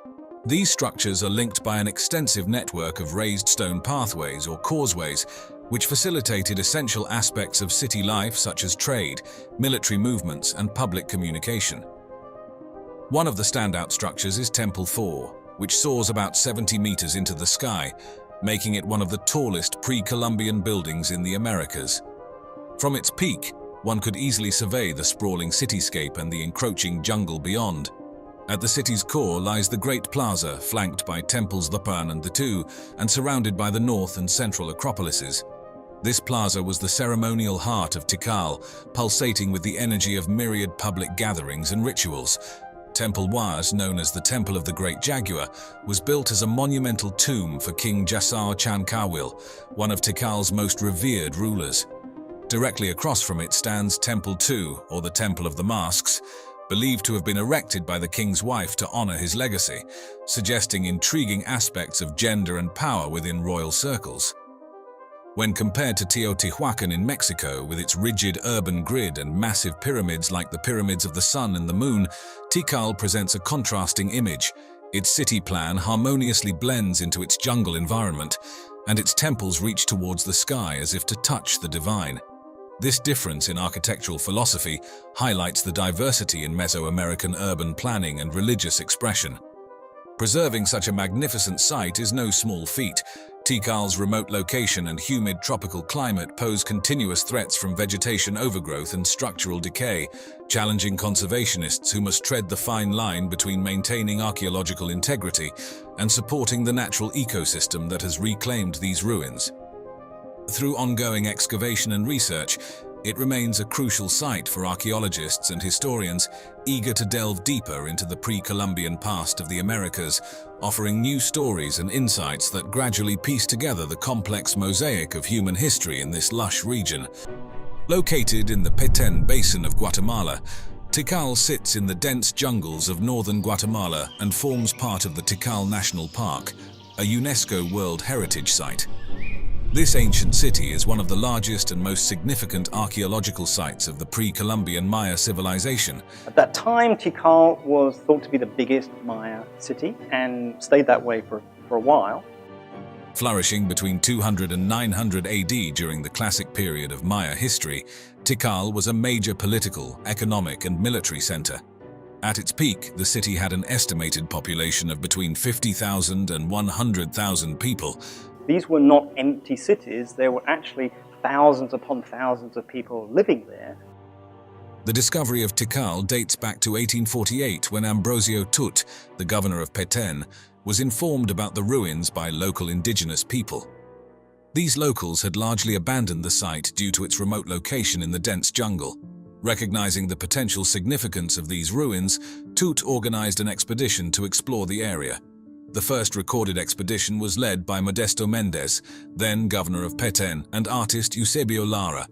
These structures are linked by an extensive network of raised stone pathways or causeways, which facilitated essential aspects of city life such as trade, military movements, and public communication. One of the standout structures is Temple 4, which soars about 70 meters into the sky, making it one of the tallest pre-Columbian buildings in the Americas. From its peak, one could easily survey the sprawling cityscape and the encroaching jungle beyond. At the city's core lies the Great Plaza, flanked by temples the Pan and the Tu, and surrounded by the north and central acropolises. This plaza was the ceremonial heart of Tikal, pulsating with the energy of myriad public gatherings and rituals. Temple Waz, known as the Temple of the Great Jaguar, was built as a monumental tomb for King Jasar Chankawil, one of Tikal's most revered rulers. Directly across from it stands Temple 2, or the Temple of the Masks, believed to have been erected by the king's wife to honor his legacy, suggesting intriguing aspects of gender and power within royal circles. When compared to Teotihuacan in Mexico, with its rigid urban grid and massive pyramids like the pyramids of the sun and the moon, Tikal presents a contrasting image. Its city plan harmoniously blends into its jungle environment, and its temples reach towards the sky as if to touch the divine. This difference in architectural philosophy highlights the diversity in Mesoamerican urban planning and religious expression. Preserving such a magnificent site is no small feat. Tikal's remote location and humid tropical climate pose continuous threats from vegetation overgrowth and structural decay, challenging conservationists who must tread the fine line between maintaining archaeological integrity and supporting the natural ecosystem that has reclaimed these ruins. Through ongoing excavation and research, it remains a crucial site for archaeologists and historians eager to delve deeper into the pre-Columbian past of the Americas, offering new stories and insights that gradually piece together the complex mosaic of human history in this lush region. Located in the Petén Basin of Guatemala, Tikal sits in the dense jungles of northern Guatemala and forms part of the Tikal National Park, a UNESCO World Heritage Site. This ancient city is one of the largest and most significant archaeological sites of the pre-Columbian Maya civilization. At that time, Tikal was thought to be the biggest Maya city and stayed that way for a while. Flourishing between 200 and 900 AD during the classic period of Maya history, Tikal was a major political, economic, and military center. At its peak, the city had an estimated population of between 50,000 and 100,000 people. These were not empty cities, there were actually thousands upon thousands of people living there. The discovery of Tikal dates back to 1848 when Ambrosio Tut, the governor of Petén, was informed about the ruins by local indigenous people. These locals had largely abandoned the site due to its remote location in the dense jungle. Recognizing the potential significance of these ruins, Tut organized an expedition to explore the area. The first recorded expedition was led by Modesto Mendez, then governor of Petén, and artist Eusebio Lara.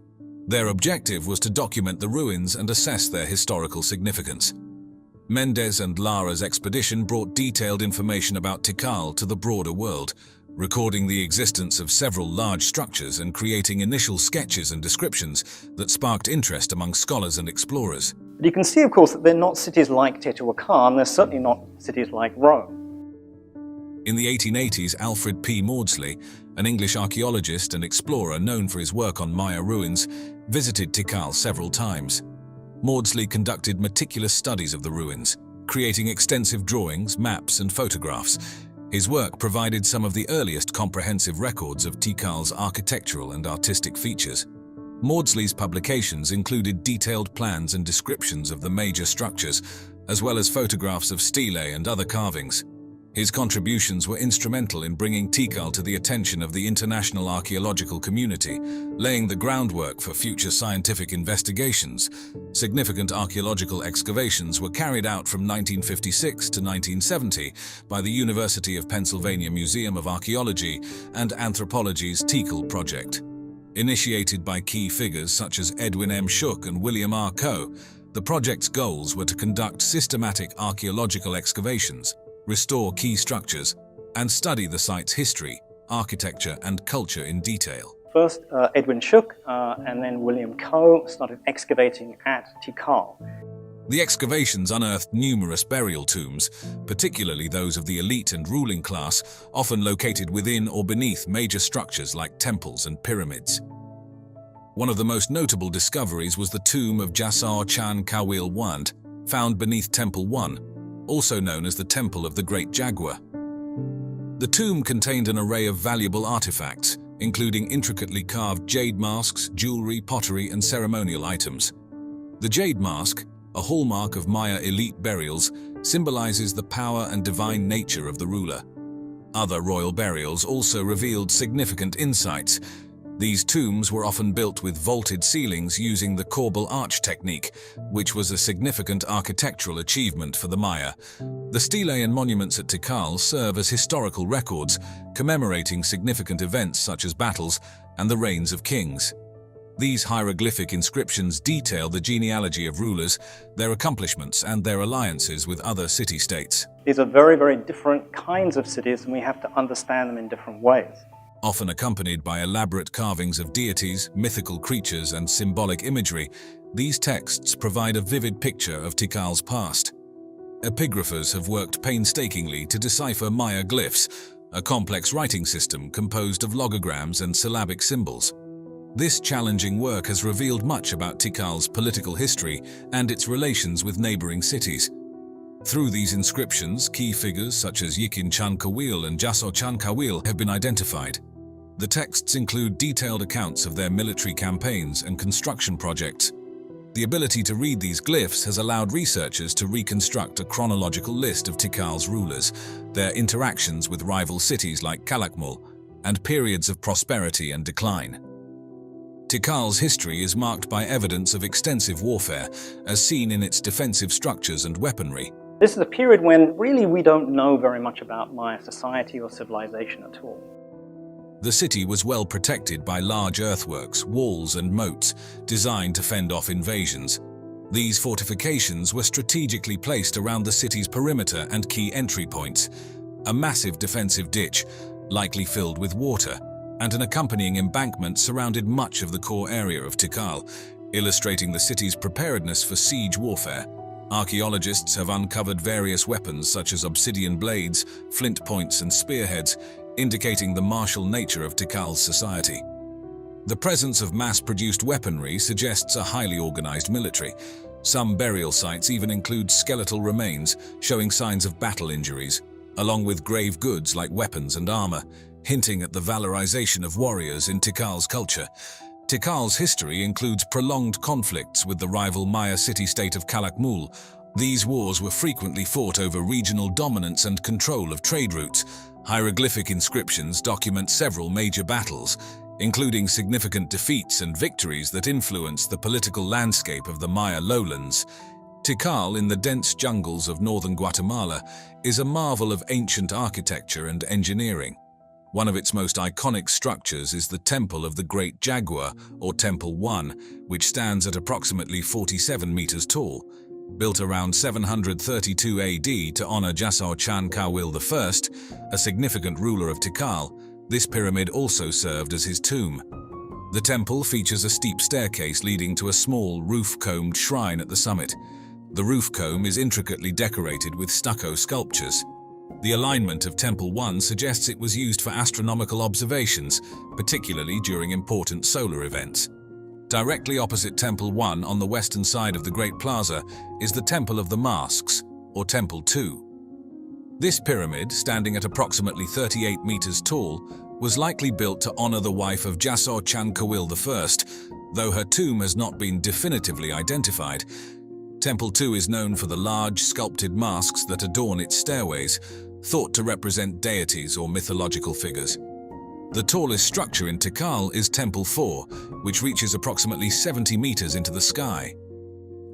Their objective was to document the ruins and assess their historical significance. Mendez and Lara's expedition brought detailed information about Tikal to the broader world, recording the existence of several large structures and creating initial sketches and descriptions that sparked interest among scholars and explorers. But you can see, of course, that they're not cities like Teotihuacan, they're certainly not cities like Rome. In the 1880s, Alfred P. Maudsley, an English archaeologist and explorer known for his work on Maya ruins, visited Tikal several times. Maudsley conducted meticulous studies of the ruins, creating extensive drawings, maps, and photographs. His work provided some of the earliest comprehensive records of Tikal's architectural and artistic features. Maudsley's publications included detailed plans and descriptions of the major structures, as well as photographs of stelae and other carvings. His contributions were instrumental in bringing Tikal to the attention of the international archaeological community, laying the groundwork for future scientific investigations. Significant archaeological excavations were carried out from 1956 to 1970 by the University of Pennsylvania Museum of Archaeology and Anthropology's Tikal project. Initiated by key figures such as Edwin M. Shook and William R. Coe, the project's goals were to conduct systematic archaeological excavations, restore key structures, and study the site's history, architecture, and culture in detail. first Edwin Shook and then William Coe started excavating at Tikal. The excavations unearthed numerous burial tombs, particularly those of the elite and ruling class, often located within or beneath major structures like temples and pyramids. One of the most notable discoveries was the tomb of Jasar Chan Kawil Wand, found beneath Temple 1, also known as the Temple of the Great Jaguar. The tomb contained an array of valuable artifacts, including intricately carved jade masks, jewelry, pottery, and ceremonial items. The jade mask, a hallmark of Maya elite burials, symbolizes the power and divine nature of the ruler. Other royal burials also revealed significant insights. These tombs were often built with vaulted ceilings using the corbel arch technique, which was a significant architectural achievement for the Maya. The stelae and monuments at Tikal serve as historical records, commemorating significant events such as battles and the reigns of kings. These hieroglyphic inscriptions detail the genealogy of rulers, their accomplishments, and their alliances with other city-states. These are very, very different kinds of cities, and we have to understand them in different ways. Often accompanied by elaborate carvings of deities, mythical creatures, and symbolic imagery, these texts provide a vivid picture of Tikal's past. Epigraphers have worked painstakingly to decipher Maya glyphs, a complex writing system composed of logograms and syllabic symbols. This challenging work has revealed much about Tikal's political history and its relations with neighboring cities. Through these inscriptions, key figures such as Yikin Chan Kawil and Jasor Chan Kawil have been identified. The texts include detailed accounts of their military campaigns and construction projects. The ability to read these glyphs has allowed researchers to reconstruct a chronological list of Tikal's rulers, their interactions with rival cities like Calakmul, and periods of prosperity and decline. Tikal's history is marked by evidence of extensive warfare, as seen in its defensive structures and weaponry. This is a period when really we don't know very much about Maya society or civilization at all. The city was well protected by large earthworks, walls, and moats designed to fend off invasions. These fortifications were strategically placed around the city's perimeter and key entry points. A massive defensive ditch, likely filled with water, and an accompanying embankment surrounded much of the core area of Tikal, illustrating the city's preparedness for siege warfare. Archaeologists have uncovered various weapons such as obsidian blades, flint points, and spearheads, indicating the martial nature of Tikal's society. The presence of mass-produced weaponry suggests a highly organized military. Some burial sites even include skeletal remains, showing signs of battle injuries, along with grave goods like weapons and armor, hinting at the valorization of warriors in Tikal's culture. Tikal's history includes prolonged conflicts with the rival Maya city-state of Calakmul. These wars were frequently fought over regional dominance and control of trade routes. Hieroglyphic inscriptions document several major battles, including significant defeats and victories that influenced the political landscape of the Maya lowlands. Tikal, in the dense jungles of northern Guatemala, is a marvel of ancient architecture and engineering. One of its most iconic structures is the Temple of the Great Jaguar, or Temple 1, which stands at approximately 47 meters tall. Built around 732 AD to honor Jasar Chan Kawil I, a significant ruler of Tikal, this pyramid also served as his tomb. The temple features a steep staircase leading to a small, roof-combed shrine at the summit. The roof comb is intricately decorated with stucco sculptures. The alignment of Temple 1 suggests it was used for astronomical observations, particularly during important solar events. Directly opposite Temple 1 on the western side of the Great Plaza is the Temple of the Masks, or Temple 2. This pyramid, standing at approximately 38 meters tall, was likely built to honor the wife of Jasar Chan Kawil I, though her tomb has not been definitively identified. Temple 2 is known for the large, sculpted masks that adorn its stairways, thought to represent deities or mythological figures. The tallest structure in Tikal is Temple 4, which reaches approximately 70 meters into the sky.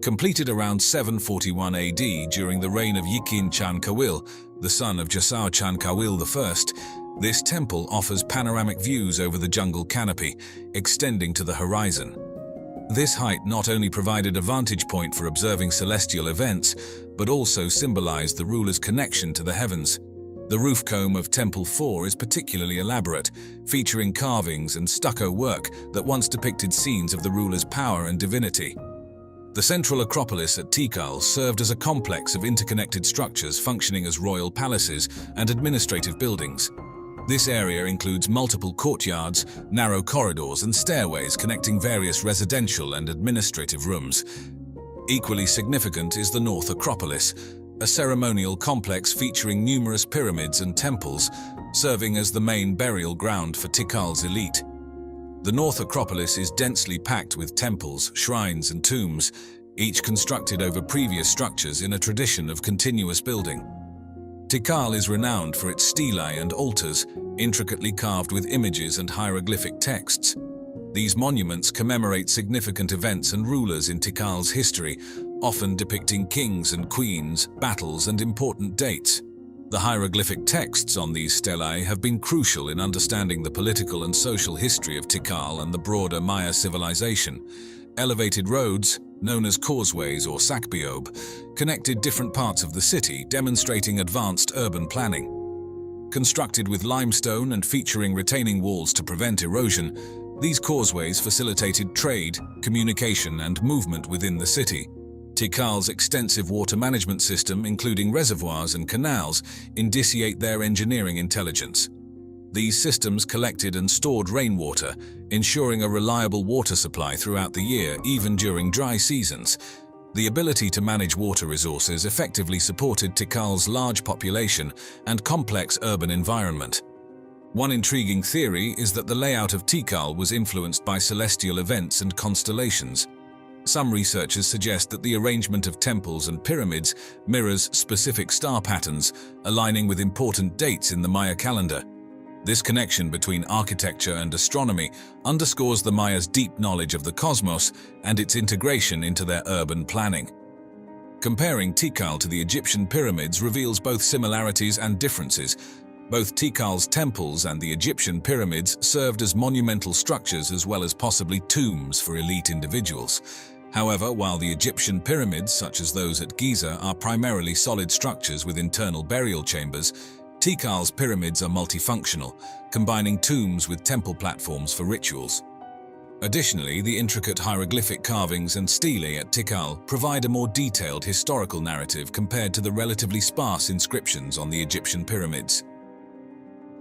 Completed around 741 AD during the reign of Yikin Chan Kawil, the son of Jasar Chan Kawil I, this temple offers panoramic views over the jungle canopy, extending to the horizon. This height not only provided a vantage point for observing celestial events, but also symbolized the ruler's connection to the heavens. The roof comb of Temple 4 is particularly elaborate, featuring carvings and stucco work that once depicted scenes of the ruler's power and divinity. The central acropolis at Tikal served as a complex of interconnected structures functioning as royal palaces and administrative buildings. This area includes multiple courtyards, narrow corridors, and stairways connecting various residential and administrative rooms. Equally significant is the North Acropolis, a ceremonial complex featuring numerous pyramids and temples, serving as the main burial ground for Tikal's elite. The North Acropolis is densely packed with temples, shrines, and tombs, each constructed over previous structures in a tradition of continuous building. Tikal is renowned for its stelae and altars, intricately carved with images and hieroglyphic texts. These monuments commemorate significant events and rulers in Tikal's history, often depicting kings and queens, battles, and important dates. The hieroglyphic texts on these stelae have been crucial in understanding the political and social history of Tikal and the broader Maya civilization. Elevated roads, known as causeways or sakbiob, connected different parts of the city, demonstrating advanced urban planning. Constructed with limestone and featuring retaining walls to prevent erosion, these causeways facilitated trade, communication, and movement within the city. Tikal's extensive water management system, including reservoirs and canals, indicate their engineering intelligence. These systems collected and stored rainwater, ensuring a reliable water supply throughout the year, even during dry seasons. The ability to manage water resources effectively supported Tikal's large population and complex urban environment. One intriguing theory is that the layout of Tikal was influenced by celestial events and constellations. Some researchers suggest that the arrangement of temples and pyramids mirrors specific star patterns, aligning with important dates in the Maya calendar. This connection between architecture and astronomy underscores the Mayas' deep knowledge of the cosmos and its integration into their urban planning. Comparing Tikal to the Egyptian pyramids reveals both similarities and differences. Both Tikal's temples and the Egyptian pyramids served as monumental structures as well as possibly tombs for elite individuals. However, while the Egyptian pyramids, such as those at Giza, are primarily solid structures with internal burial chambers, Tikal's pyramids are multifunctional, combining tombs with temple platforms for rituals. Additionally, the intricate hieroglyphic carvings and stelae at Tikal provide a more detailed historical narrative compared to the relatively sparse inscriptions on the Egyptian pyramids.